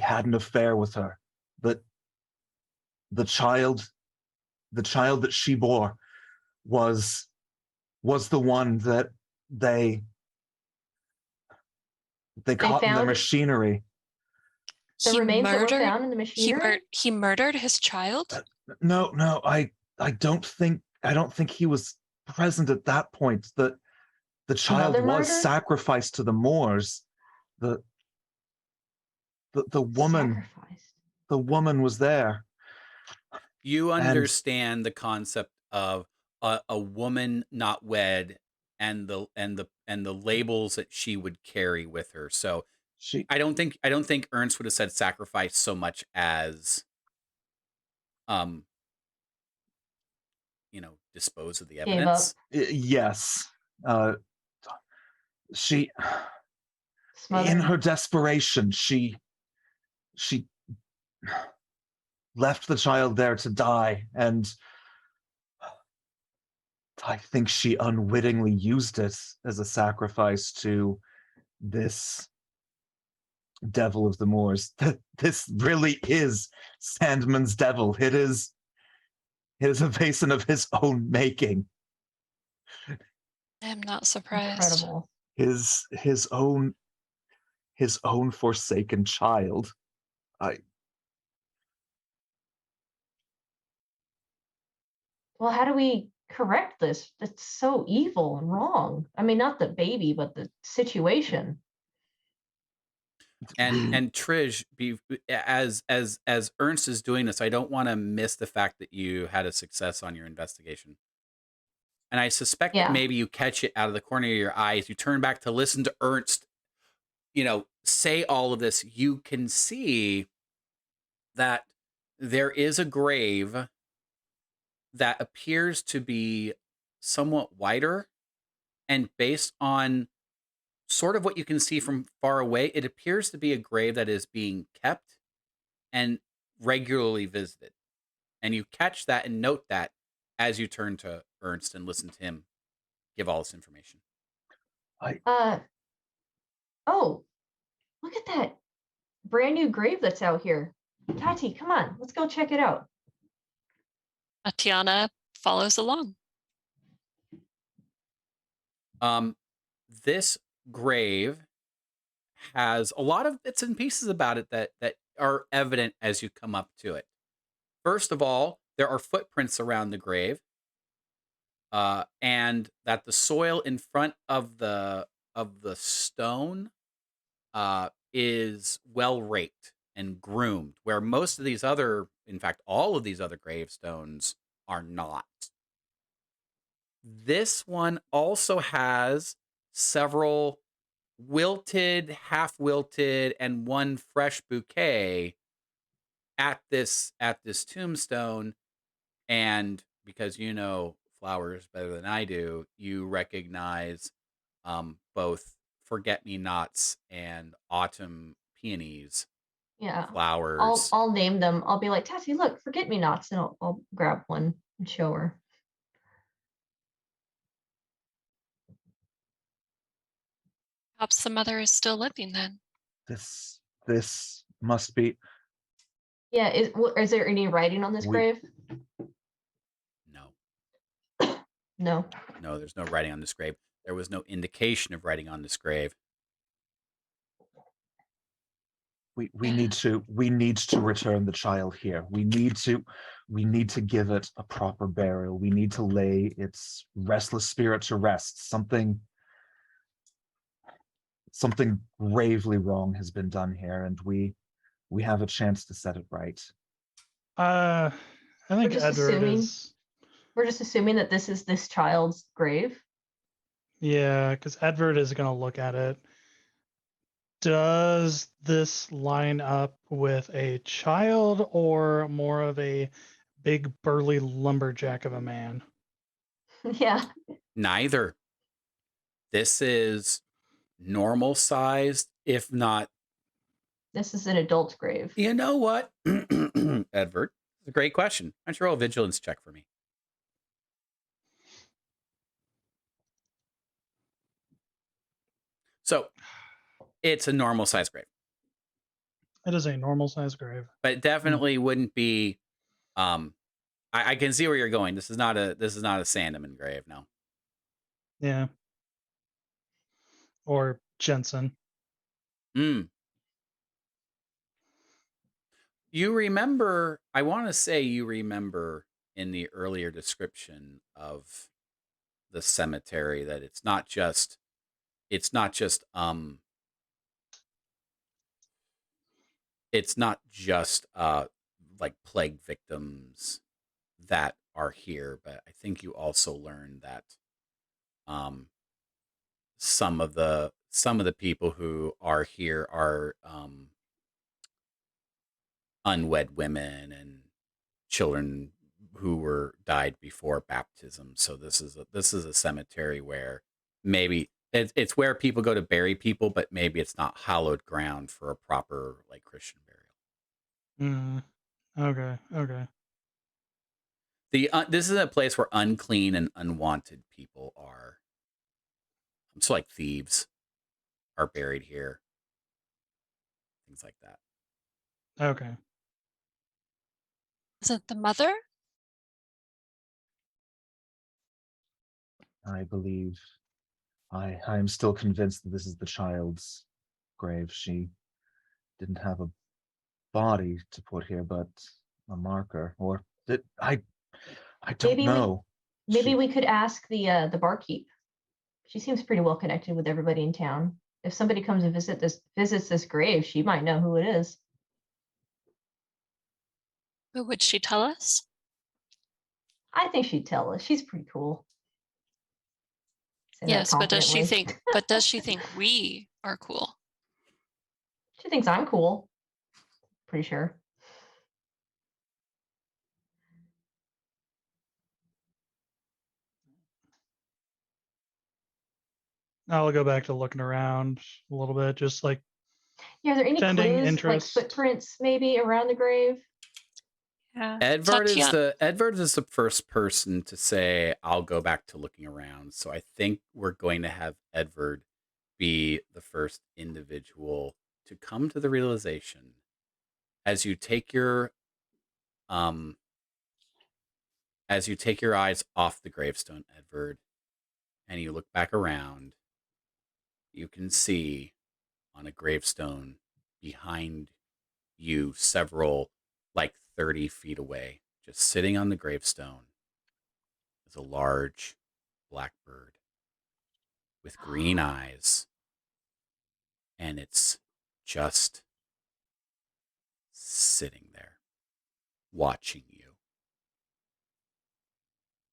had an affair with her. The child that she bore was the one that they caught in the found? machinery. The remains that were found in the machinery? He murdered his child? No, I don't think he was present at that point. The child Another was murder? sacrificed to the Moors. The woman Sacrificed. the woman was there. You understand the concept of a woman not wed and the labels that she would carry with her. So I don't think Ernst would have said sacrifice so much as dispose of the evidence. Yes. She Smothered. in her desperation, she left the child there to die, and I think she unwittingly used it as a sacrifice to this devil of the Moors. This really is Sandman's devil. It is a Vaesen of his own making. I am not surprised. Incredible. His own forsaken child. Well, how do we correct this? It's so evil and wrong. I mean, not the baby, but the situation. And Trish, as Ernst is doing this, I don't want to miss the fact that you had a success on your investigation. And I suspect that Yeah. maybe you catch it out of the corner of your eyes. You turn back to listen to Ernst, say all of this. You can see that there is a grave that appears to be somewhat wider, and based on sort of what you can see from far away, it appears to be a grave that is being kept and regularly visited. And you catch that and note that as you turn to Ernst and listen to him give all this information. Oh, look at that brand new grave that's out here. Tati, come on, let's go check it out. Atiana follows along. This grave has a lot of bits and pieces about it that are evident as you come up to it. First of all, there are footprints around the grave, and that the soil in front of the stone is well raked and groomed, where most of these other, in fact, all of these other gravestones are not. This one also has several wilted, half wilted, and one fresh bouquet at this tombstone. And because you know flowers better than I do, you recognize both forget-me-nots and autumn peonies Yeah. flowers. I'll name them. I'll be like, Tati, look, forget-me-nots, and I'll grab one and show her. Perhaps the mother is still living then. This must be. Yeah, is there any writing on this grave? No. No. No, there's no writing on this grave. There was no indication of writing on this grave. We need to return the child here. We need to give it a proper burial. We need to lay its restless spirit to rest. Something gravely wrong has been done here, and we have a chance to set it right. I think just Edward assuming- is. We're just assuming that this is this child's grave. Yeah, because Edward is going to look at it. Does this line up with a child or more of a big burly lumberjack of a man? Yeah. Neither. This is normal sized, if not. This is an adult's grave. You know what, Edward? It's a great question. Why don't you roll a vigilance check for me? So, it's a normal sized grave. It is a normal sized grave. But it definitely wouldn't be. I can see where you're going. This is not a Sandeman grave, no. Yeah. Or Jensen. You remember, I want to say you remember in the earlier description of the cemetery that it's not just like plague victims that are here, but I think you also learned that some of the people who are here are unwed women and children who were died before baptism. So this is a cemetery where maybe it's where people go to bury people, but maybe it's not hallowed ground for a proper like Christian burial. Okay. This is a place where unclean and unwanted people are. So like thieves are buried here. Things like that. Okay. Is it the mother? I believe. I am still convinced that this is the child's grave. She didn't have a body to put here, but a marker, or I don't know. Maybe we could ask the barkeep. She seems pretty well connected with everybody in town. If somebody comes and visits this grave, she might know who it is. But would she tell us? I think she'd tell us. She's pretty cool. Say that Yes, but does she confidently. think we are cool? She thinks I'm cool. Pretty sure. I'll go back to looking around a little bit, just like Yeah, are there any pretending clues, like interest. footprints maybe around the grave? Yeah. Edvard is Tatiana, the first person to say, "I'll go back to looking around." So I think we're going to have Edvard be the first individual to come to the realization as you take your um eyes off the gravestone, Edvard, and you look back around, you can see on a gravestone behind you, several, like 30 feet away, just sitting on the gravestone, is a large black bird with green eyes, and it's just sitting there watching you.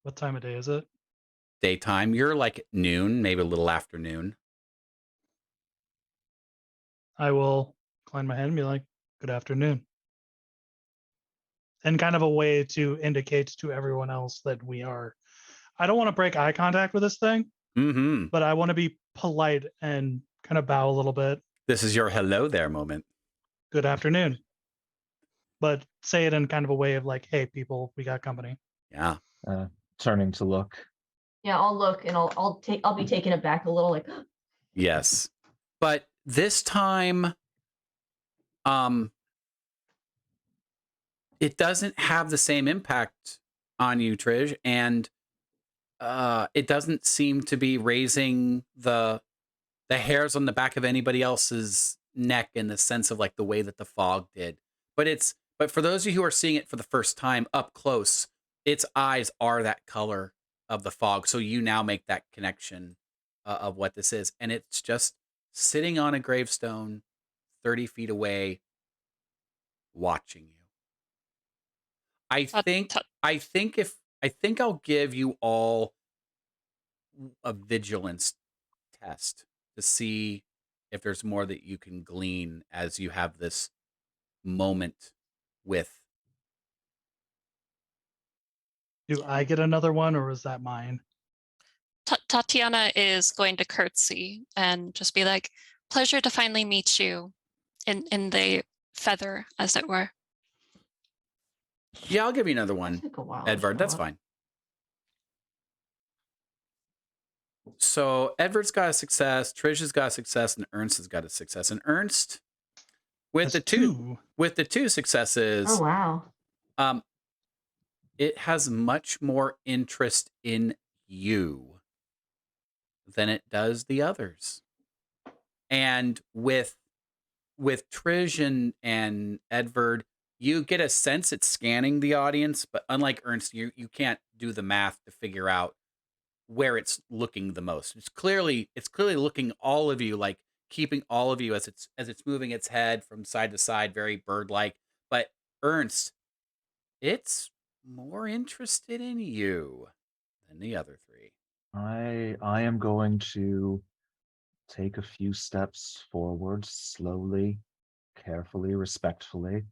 What time of day is it? Daytime, you're like noon, maybe a little afternoon. I will incline my head and be like, "Good afternoon," and kind of a way to indicate to everyone else that we are. I don't want to break eye contact with this thing, Mm-hmm. but I want to be polite and kind of bow a little bit. This is your hello there moment. Good afternoon, but say it in kind of a way of like, "Hey, people, we got company." Yeah. Turning to look. Yeah, I'll look and I'll be taken aback a little, like, Yes. But this time, it doesn't have the same impact on you, Trish, and it doesn't seem to be raising the hairs on the back of anybody else's neck in the sense of like the way that the fog did. But for those of you who are seeing it for the first time up close, its eyes are that color of the fog. So you now make that connection of what this is, and it's just sitting on a gravestone 30 feet away watching you. I Ta- think ta- I think I'll give you all a vigilance test to see if there's more that you can glean as you have this moment with. Do I get another one, or is that mine? Tatiana is going to curtsy and just be like, "Pleasure to finally meet you," in the feather, as it were. Yeah, I'll give you another that one, took a while. to Edvard. show That's up. fine. So Edvard's got a success, Trish has got a success, and Ernst has got a success. And Ernst, with That's the two successes, Oh wow. it has much more interest in you than it does the others. And with Trish and Edvard, you get a sense it's scanning the audience, but unlike Ernst, you can't do the math to figure out where it's looking the most. It's clearly looking all of you, like keeping all of you as it's moving its head from side to side, very bird-like. But Ernst, it's more interested in you than the other three. I am going to take a few steps forward slowly, carefully, respectfully,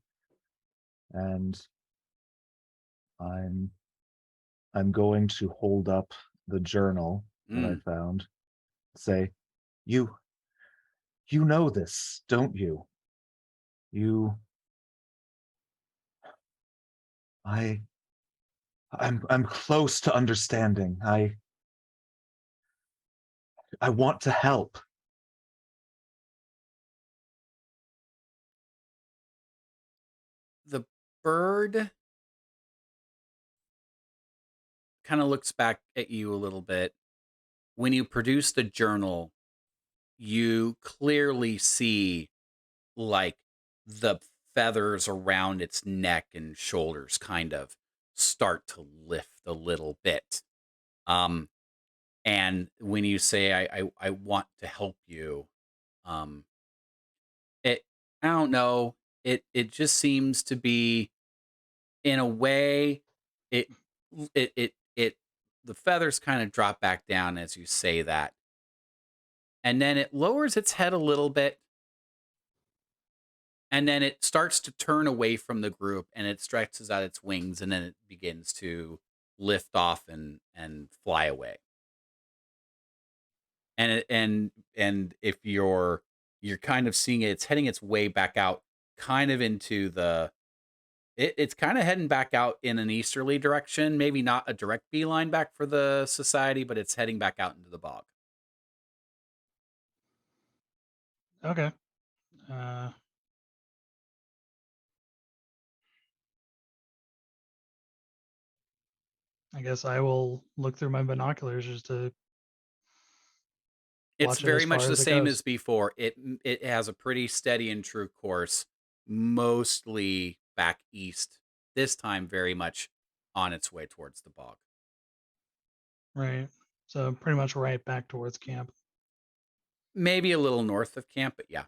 and I'm going to hold up the journal that I found. Say, you know this, don't you? I'm close to understanding. I want to help. The bird kind of looks back at you a little bit. When you produce the journal, you clearly see like the feathers around its neck and shoulders kind of start to lift a little bit. And when you say I want to help you, Um, it I don't know. It just seems to be in a way it it the feathers kind of drop back down as you say that. And then it lowers its head a little bit and then it starts to turn away from the group and it stretches out its wings and then it begins to lift off and fly away. And and if you're kind of seeing it, it's heading its way back out kind of into the it's kind of heading back out in an easterly direction, maybe not a direct beeline back for the society, but it's heading back out into the bog. Okay. Uh, I guess I will look through my binoculars just to It's watch it as very much far the as it same goes. as before. It has a pretty steady and true course, mostly back east. This time, very much on its way towards the bog. Right. So pretty much right back towards camp. Maybe a little north of camp, but yeah.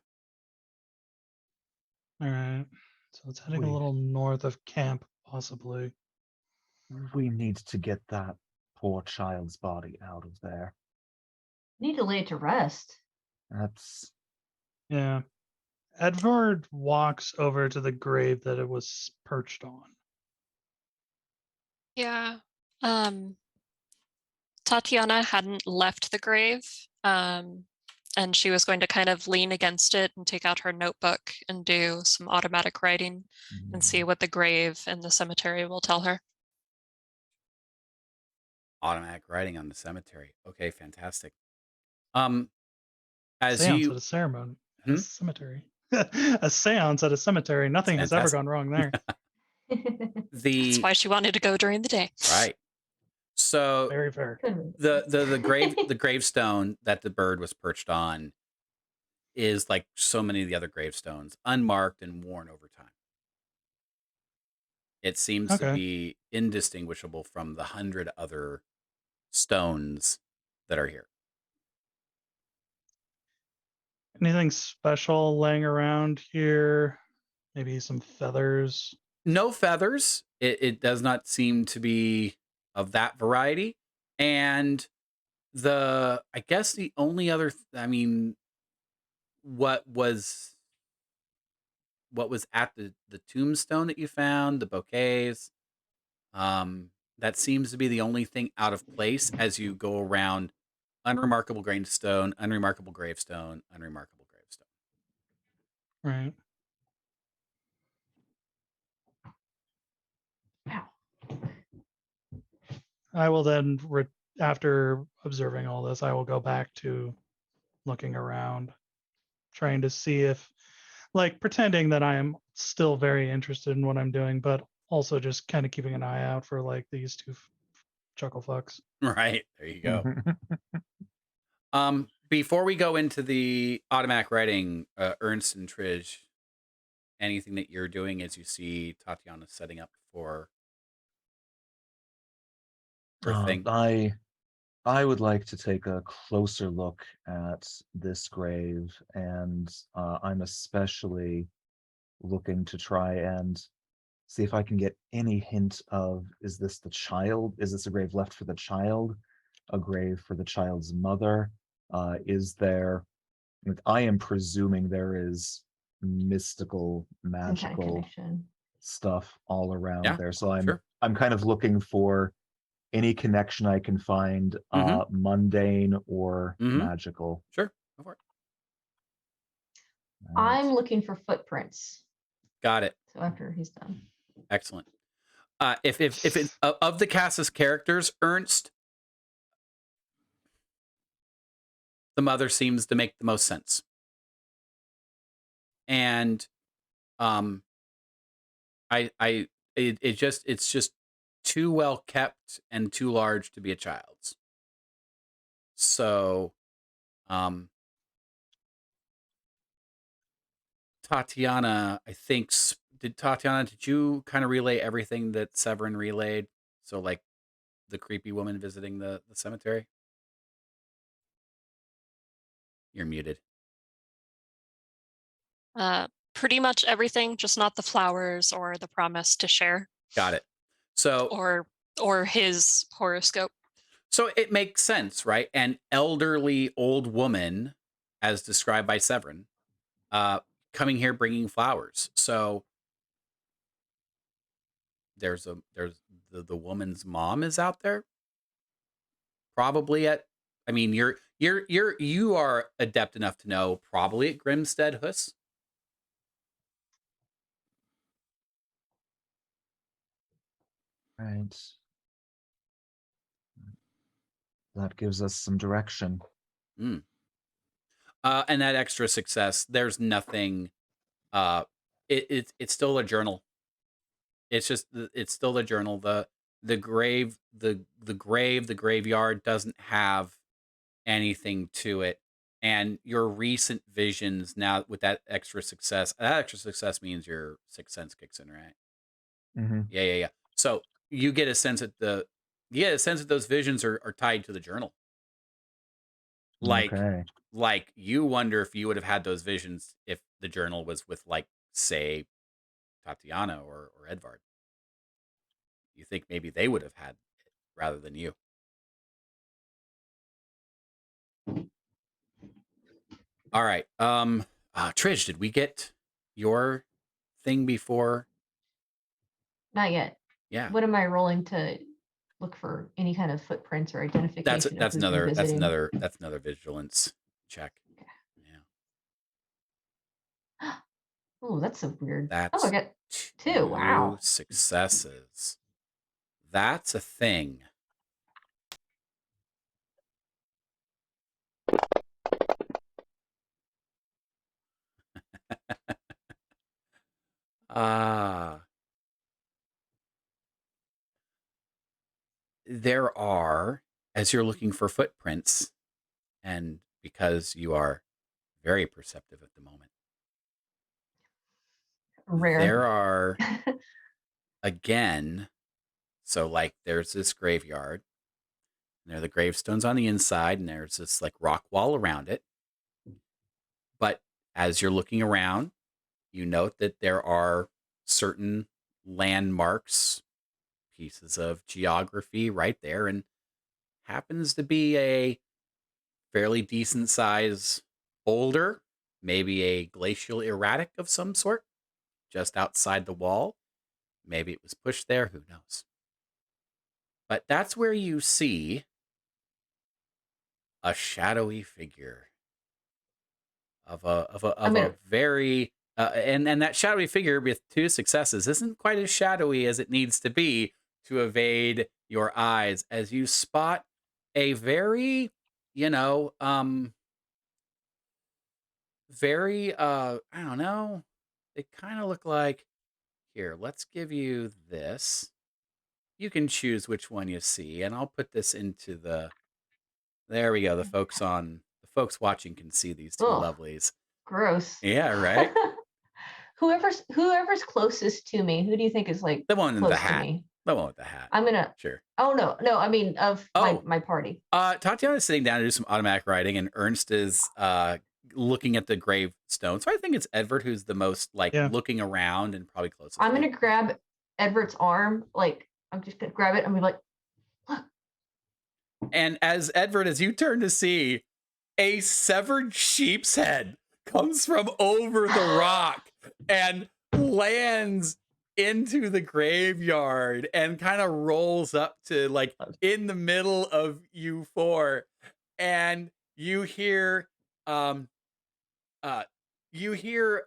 All right. So it's heading a We- little north of camp, possibly. We need to get that poor child's body out of there. Need to lay it to rest. That's Yeah. Edvard walks over to the grave that it was perched on. Yeah. Tatiana hadn't left the grave. And she was going to kind of lean against it and take out her notebook and do some automatic writing and see what the grave and the cemetery will tell her. Automatic writing on the cemetery. Okay, fantastic. As Seance you at a ceremony at Hmm? a cemetery. A seance at a cemetery. Nothing has ever fantastic. gone wrong there. That's The why she wanted to go during the day. right. So Very fair. Couldn't- the gravestone that the bird was perched on is like so many of the other gravestones, unmarked and worn over time. It seems to Okay. be indistinguishable from the 100 other stones that are here. Anything special laying around here? Maybe some feathers. No feathers. It does not seem to be of that variety. And I guess the only other, I mean, what was at the tombstone that you found, the bouquets, that seems to be the only thing out of place as you go around unremarkable gravestone, unremarkable gravestone, unremarkable gravestone. Right. Wow. I will then, after observing all this, I will go back to looking around, trying to see if, like, pretending that I am still very interested in what I'm doing, but also just kind of keeping an eye out for like these two chuckle fucks. Right. There you go. Before we go into the automatic writing, Ernst and Tridge, anything that you're doing as you see Tatiana setting up for her thing? I would like to take a closer look at this grave, and I'm especially looking to try and see if I can get any hint of, is this the child? Is this a grave left for the child? A grave for the child's mother? Is there, I am presuming there is mystical, Some kind of magical connection. stuff all around Yeah, there. So sure. I'm kind of looking for any connection I can find, Mhm. mundane or Mhm. magical. Sure. Go for it. I'm Right. looking for footprints. Got it. So after he's done. Excellent. If it, of the cast's characters, Ernst, the mother seems to make the most sense. And it's just too well kept and too large to be a child's. So Tatiana, I think did you kind of relay everything that Severin relayed? So like the creepy woman visiting the cemetery? You're muted. Pretty much everything, just not the flowers or the promise to share Got it. So or his horoscope. so it makes sense, right? An elderly old woman, as described by Severin, uh, coming here bringing flowers. So there's the woman's mom is out there, probably at. I mean, you are adept enough to know probably at Grimstead Huss. Right. That gives us some direction. Mm. And that extra success, there's nothing. It's still a journal. It's just it's still a journal. The grave the graveyard doesn't have anything to it. And your recent visions now with that extra success means your sixth sense kicks in, right? Mm-hmm. Yeah. So you get a sense that those visions are tied to the journal. Okay. Like you wonder if you would have had those visions if the journal was with, like, say, Tatiana or Edvard. You think maybe they would have had it rather than you. All right. Trish, did we get your thing before? Not yet. Yeah. What am I rolling to look for any kind of footprints or identification of That's who's been another visiting? that's another vigilance check. Okay. Yeah. Oh, that's so weird. That's Oh, I got 2. Wow. successes. That's a thing. Ah. There are, as you're looking for footprints, and because you are very perceptive at the moment, there Rare. are, again, so like there's this graveyard, and there are the gravestones on the inside, and there's this like rock wall around it. But as you're looking around, you note that there are certain landmarks, pieces of geography right there, and happens to be a fairly decent size boulder, maybe a glacial erratic of some sort, just outside the wall. Maybe it was pushed there, who knows? But that's where you see a shadowy figure I'm of a gonna very and that shadowy figure with 2 successes isn't quite as shadowy as it needs to be to evade your eyes as you spot a very, you know, very I don't know, they kind of look like, here, let's give you this. You can choose which one you see, and I'll put this into the, there we go. The folks watching can see these 2 oh, lovelies. gross. Yeah, right. whoever's closest to me, who do you think is like The one in the close to hat. me? The one with the hat. I'm gonna Sure. Oh no, I mean of Oh. my party. Tatiana's sitting down to do some automatic writing, and Ernst is looking at the gravestone. So I think it's Edward who's the most like Yeah. looking around and probably closest. I'm to you. gonna grab Edward's arm, like I'm just gonna grab it and be like, look. And as you turn to see, a severed sheep's head comes from over the rock and lands into the graveyard and kind of rolls up to like in the middle of you 4, and you hear you hear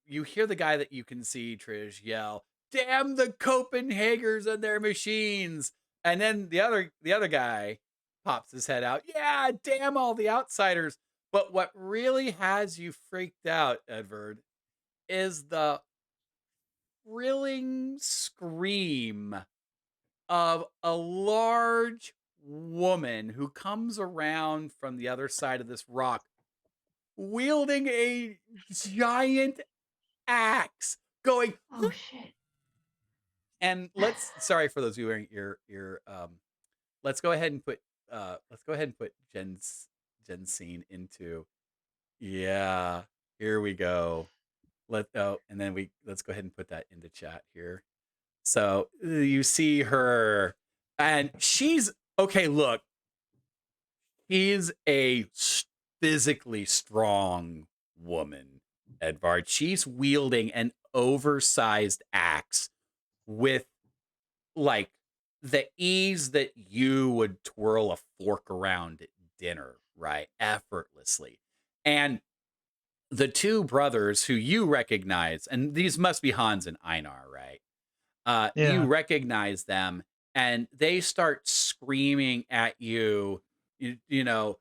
you hear the guy that you can see, Trish, yell, "Damn the Copenhagers and their machines!" And then the other guy pops his head out, "Yeah, damn all the outsiders." But what really has you freaked out, Edward, is the thrilling scream of a large woman who comes around from the other side of this rock wielding a giant axe going, Oh shit. and sorry for those viewing let's go ahead and put Jen's scene into, yeah, Here we go. And then let's go ahead and put that into chat here. So you see her, and she's okay. Look, she's a physically strong woman, Edvard. She's wielding an oversized axe with like the ease that you would twirl a fork around at dinner, right? Effortlessly. And the two brothers who you recognize, and these must be Hans and Einar, right? You Yeah. recognize them, and they start screaming at you, you know,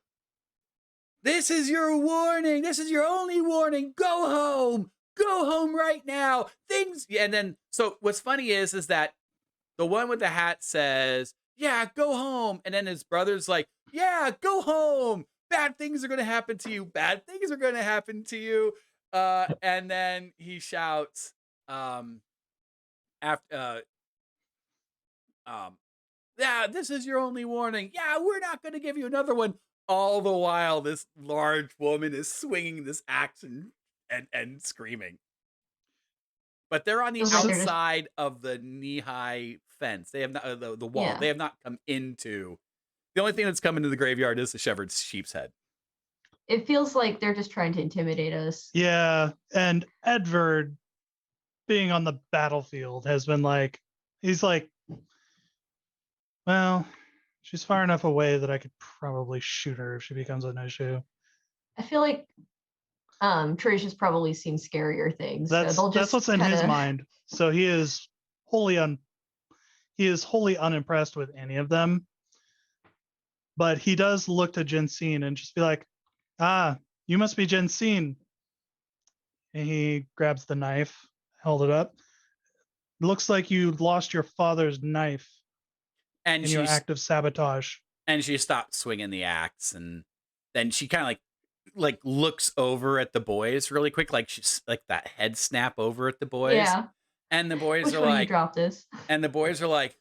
this is your warning. This is your only warning. Go home. Go home right now. Things. And then, so what's funny is that the one with the hat says, yeah, go home. And then his brother's like, yeah, go home. Bad things are going to happen to you. Bad things are going to happen to you. And then he shouts, after, yeah, this is your only warning. Yeah, we're not going to give you another one. All the while, this large woman is swinging this axe and screaming. But they're on the Feels like they're just outside of the knee-high fence. They have not the wall. Yeah. They have not come into. The only thing that's come into the graveyard is the shepherd's sheep's head. it feels like they're just trying to intimidate us. Yeah. And Edvard, being on the battlefield, has been like, he's like, well, she's far enough away that I could probably shoot her if she becomes an issue. I feel like Trish has probably seen scarier things. So That's they'll just what's in his kinda- mind. So he is wholly unimpressed with any of them. But he does look to Jensine and just be like, ah, you must be Jensine. And he grabs the knife, held it up. Looks like you lost your father's knife And in your she's act of sabotage. and she stopped swinging the axe, and then she kind of like looks over at the boys really quick, like she's like that head snap over at the boys. Yeah. And the boys Which are one you like, dropped this? and the boys are like,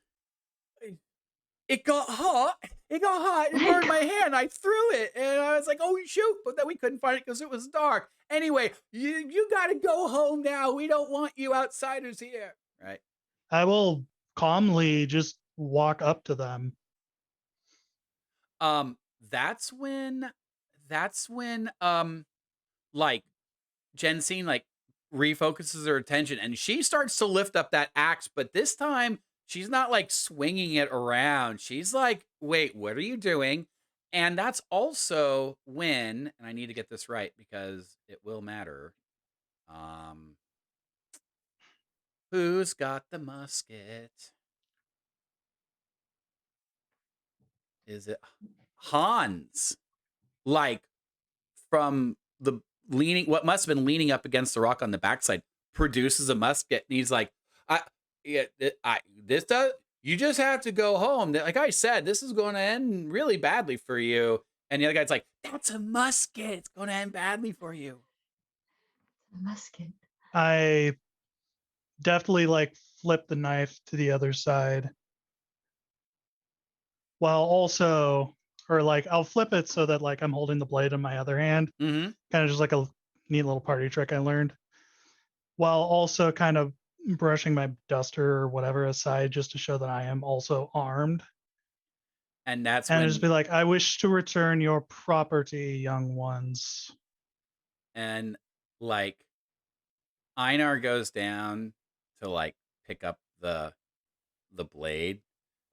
it got hot. It got hot. It burned my hand. I threw it. And I was like, oh, shoot. But then we couldn't find it because it was dark. Anyway, you got to go home now. We don't want you outsiders here. Right. I will calmly just walk up to them. That's when like Jensine like refocuses her attention and she starts to lift up that axe, but this time she's not like swinging it around. She's like, wait, what are you doing? And that's also when, and I need to get this right because it will matter. Who's got the musket? Is it Hans? Like from the leaning, what must have been leaning up against the rock on the backside, produces a musket, and he's like, this does. You just have to go home. Like I said, this is going to end really badly for you. And the other guy's like, that's a musket. It's going to end badly for you. Musket. I definitely like flip the knife to the other side. While also, or like I'll flip it so that like I'm holding the blade in my other hand. Mm-hmm. Kind of just like a neat little party trick I learned. While also kind of brushing my duster or whatever aside just to show that I am also armed. And that's And when just be like, I wish to return your property, young ones. and like Einar goes down to like pick up the blade.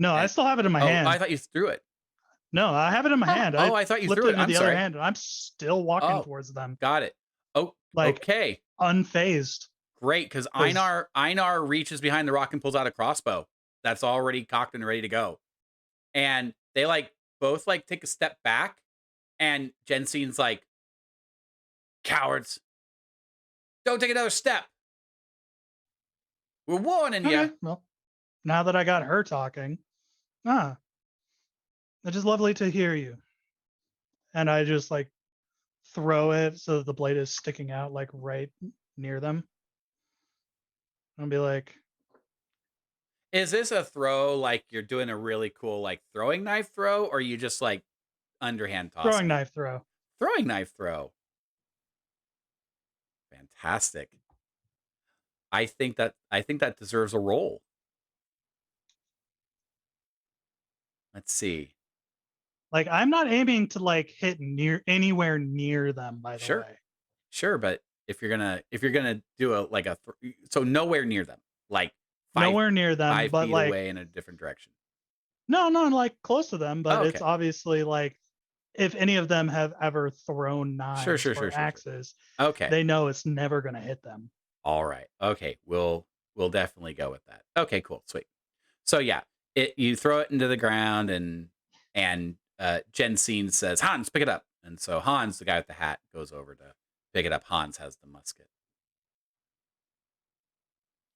No, I And- still have it in my hand. I thought you threw it. No, I have it in my hand. Oh, I thought you flipped threw it it. into I'm the sorry. other hand, and I'm still walking Oh. towards them, Got it. Oh, like okay. unfazed. Great, because 'Cause- Einar reaches behind the rock and pulls out a crossbow that's already cocked and ready to go. And they like both like take a step back, and Jensine's like, cowards. Don't take another step. We're warning you. Okay, well, now that I got her talking, it is lovely to hear you. And I just like throw it so that the blade is sticking out like right near them. I'll be like, Is this a throw like you're doing a really cool like throwing knife throw, or you just like underhand tossing? throwing knife throw. Throwing knife throw. fantastic. I think that deserves a roll. Let's see. Like, I'm not aiming to like hit anywhere near them, by the Sure. way. Sure, but if you're gonna do so nowhere near them, like Nowhere near them, 5 but feet like away in a different direction. no, like close to them, but Oh, it's okay. obviously like if any of them have ever thrown Sure, knives sure, or sure, sure, sure. axes, Okay. they know it's never gonna hit them. All right. Okay. We'll definitely go with that. Okay, cool. Sweet. So yeah, you throw it into the ground and Jensine says, "Hans, pick it up." And so Hans, the guy with the hat, goes over to pick it up. Hans has the musket.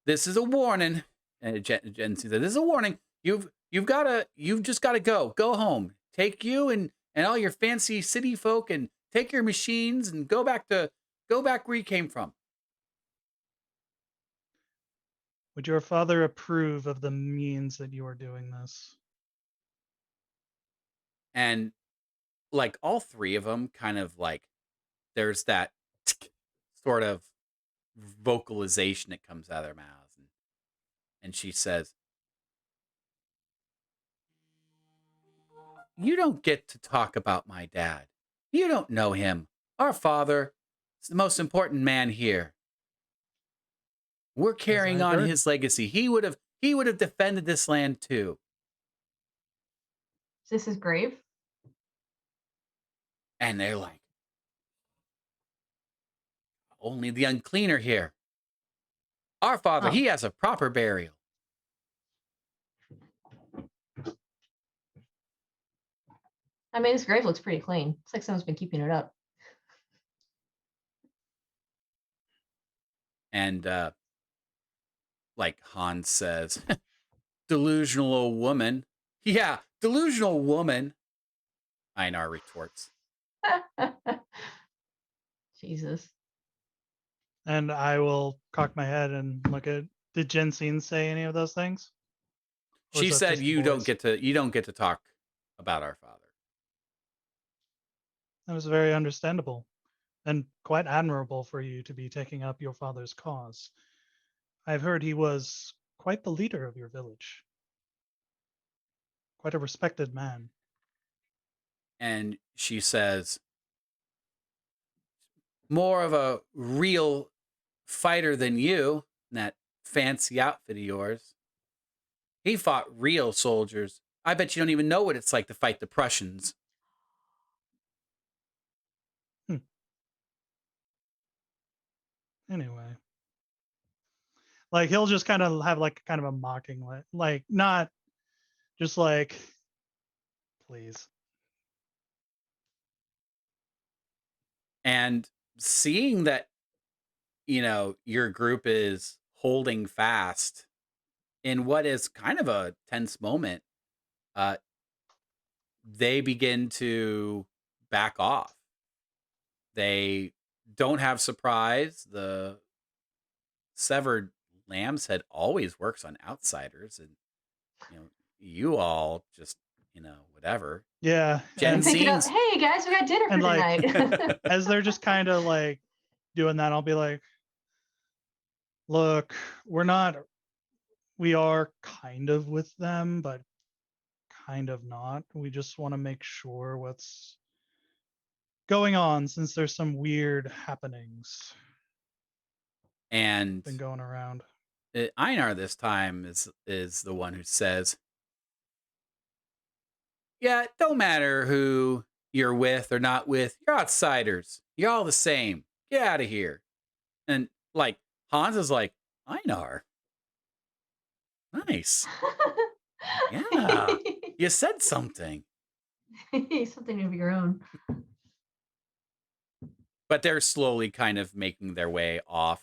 This is a warning. And Jensine said, "This is a warning. You've just gotta go home. Take you and all your fancy city folk and take your machines and go back where you came from." Would your father approve of the means that you are doing this? And like all three of them kind of like there's that sort of vocalization that comes out of their mouths, and she says, "You don't get to talk about my dad. You don't know him. Our father is the most important man here. We're carrying I've on heard. his legacy. He would have defended this land too." Is this his grave? And they're like, "Only the unclean are here. Our father, Oh. he has a proper burial." I mean, his grave looks pretty clean. It's like someone's been keeping it up. And like Hans says, "Delusional old woman." "Yeah, delusional woman," Einar retorts. Jesus. And I will cock my head and look at. Did Jensine say any of those things? Or She is that said, just the you don't boys? get to talk about our father." That was very understandable and quite admirable for you to be taking up your father's cause. I've heard he was quite the leader of your village, quite a respected man. And she says, "More of a real fighter than you in that fancy outfit of yours. He fought real soldiers. I bet you don't even know what it's like to fight the Prussians." Anyway, like he'll just kind of have like kind of a mocking, like not just like, please. And seeing that, your group is holding fast in what is kind of a tense moment, uh, they begin to back off. They don't have surprise. The severed lamb's head always works on outsiders, and you all just whatever. Yeah, Jen and Pick it up. scenes. Hey guys, we got dinner for and like tonight. as they're just kind of like doing that, I'll be like, look, we are kind of with them, but kind of not. We just want to make sure what's going on since there's some weird happenings And been going around. Einar this time is the one who says, "Yeah, it don't matter who you're with or not with. You're outsiders. You're all the same. Get out of here." And like Hans is like, "Einar, nice. Yeah, you said something." Something of your own. But they're slowly kind of making their way off.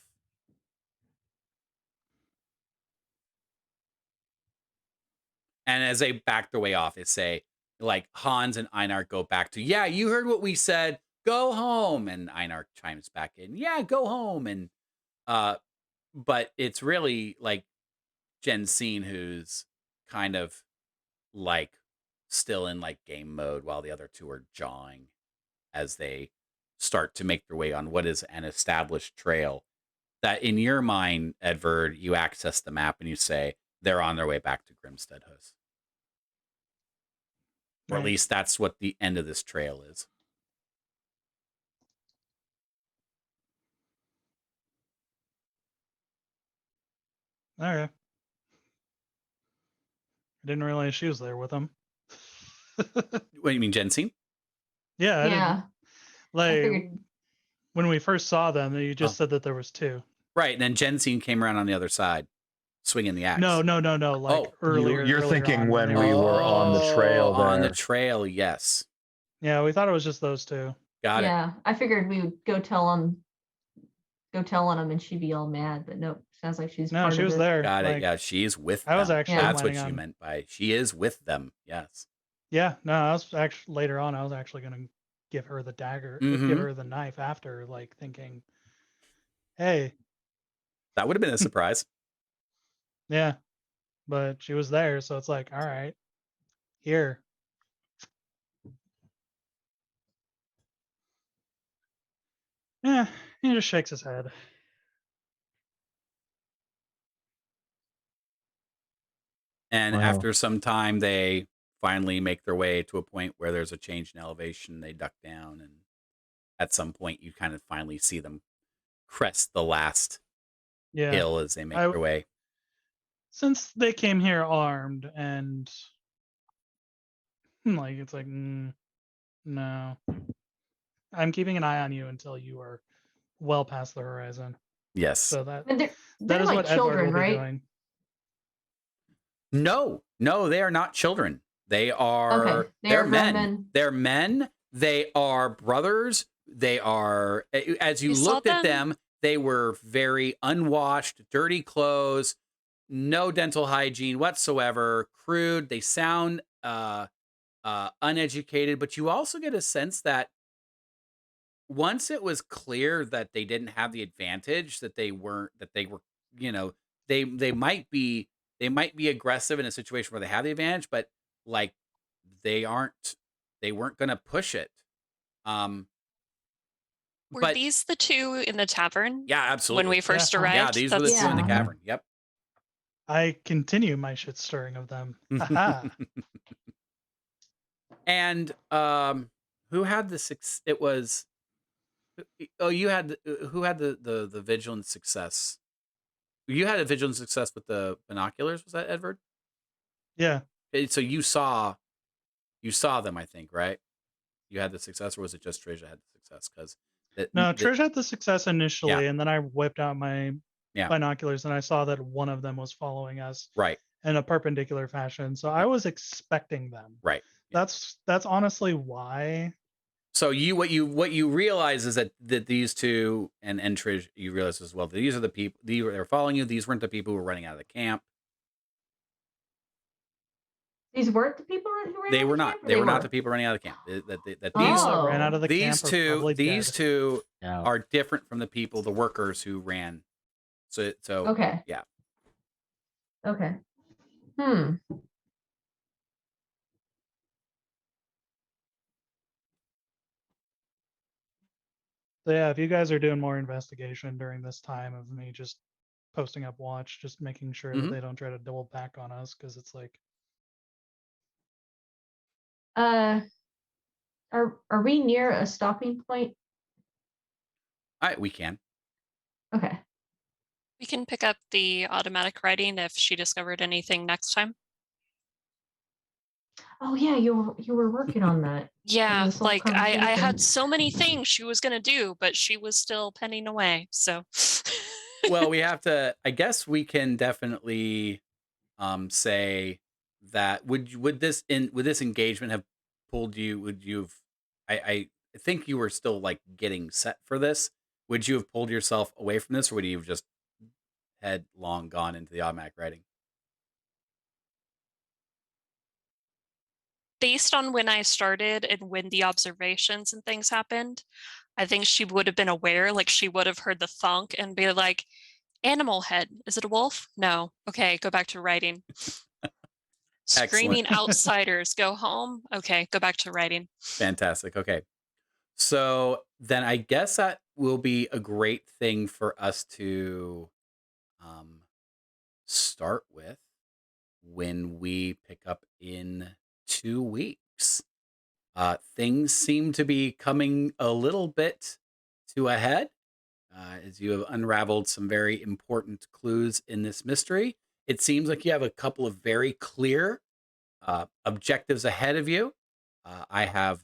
And as they back their way off, they say, like, Hans and Einar go back to, "Yeah, you heard what we said. Go home." And Einar chimes back in, "Yeah, go home." And but it's really like Jensine who's kind of like still in like game mode while the other two are jawing as they start to make their way on what is an established trail that in your mind, Edvard, you access the map and you say they're on their way back to Grimstead House. Or at Right. least that's what the end of this trail is. Okay. I didn't realize she was there with him. What do you mean, Jensine? Yeah, I didn't. Yeah. I Like, figured. when we first saw them, you just Oh. said that there was two. Right, and then Jensine came around on the other side, swinging the axe. No. Like Oh. earlier. You're earlier thinking on when they we were on the trail Oh, on the there. trail, yes. Yeah, we thought it was just those two. Got it. Yeah, I figured we would go tell on him, and she'd be all mad. But nope, sounds like she's No, part she of was this. there. Got it. Like, Yeah, she's with I was them. actually That's what planning you on- meant by she is with them. Yes. Yeah, no, I was actually later on. I was actually gonna give her the dagger, Mhm. give her the knife after, like thinking, hey, That would have been a surprise. yeah, but she was there, so it's like, all right, here. Yeah, he just shakes his head. And Wow. after some time, they finally make their way to a point where there's a change in elevation. They duck down, and at some point, you kind of finally see them crest the last Yeah, hill as they make I- their way. since they came here armed, and like it's like, no, I'm keeping an eye on you until you are well past the horizon. Yes. So that And that they're is like what Edward children, will be right? doing. No, they are not children. They are Okay, they're grown men. They're men. They are brothers. They are, as you You saw looked at them? them, they were very unwashed, dirty clothes, no dental hygiene whatsoever, crude. They sound uneducated, but you also get a sense that once it was clear that they didn't have the advantage, that they were, you know, they might be aggressive in a situation where they have the advantage, but like they weren't going to push it. Were But these the two in the tavern yeah, absolutely. when we first arrived? Yeah, these were the two in the Yeah. cavern. Yep. I continue my shit stirring of them. Haha. And who had the six? It was you had who had the vigilant success? You had a vigilant success with the binoculars. Was that Edward? Yeah. So you saw them, I think, right? You had the success, or was it just Trish that had the success? Because No, Trish had the success initially, Yeah. and then I whipped out my Yeah. binoculars, and I saw that one of them was following us right, in a perpendicular fashion. So I was expecting them. right. That's honestly why. So what you realize is that these two and Trish, you realize as well that these are the people they're following you. These weren't the people who were running out of the camp. These weren't the people who ran They out of were the not. camp, or They were not the people running out of the camp. That People these that ran Oh. out of the these camp are two probably these dead. two Yeah. are different from the people, the workers who ran. So Okay. yeah. Okay. So yeah, if you guys are doing more investigation during this time of me just posting up watch, just making sure Mhm. that they don't try to double back on us, because it's like, Are we near a stopping point? We can. Okay. We can pick up the automatic writing if she discovered anything next time. Oh yeah, you were working on that. Yeah, this whole like I conversation. had so many things she was gonna do, but she was still penning away. So Well, we have to. I guess we can definitely say that would this engagement have pulled you? Would you have? I think you were still like getting set for this. Would you have pulled yourself away from this, or would you have just headlong gone into the automatic writing? based on when I started and when the observations and things happened, I think she would have been aware, like she would have heard the thunk and be like, animal head. Is it a wolf? No. Okay, go back to writing. Screaming outsiders, go home. Okay, go back to writing. Fantastic. Okay. So then I guess that will be a great thing for us to um, start with when we pick up in 2 weeks. Things seem to be coming a little bit to a head as you have unraveled some very important clues in this mystery. It seems like you have a couple of very clear objectives ahead of you. I have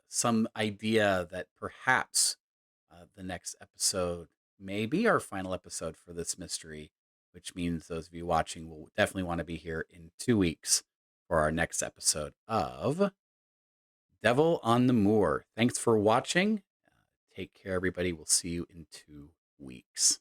some idea that perhaps the next episode may be our final episode for this mystery, which means those of you watching will definitely want to be here in 2 weeks for our next episode of Devil on the Moor. Thanks for watching. Take care, everybody. We'll see you in 2 weeks.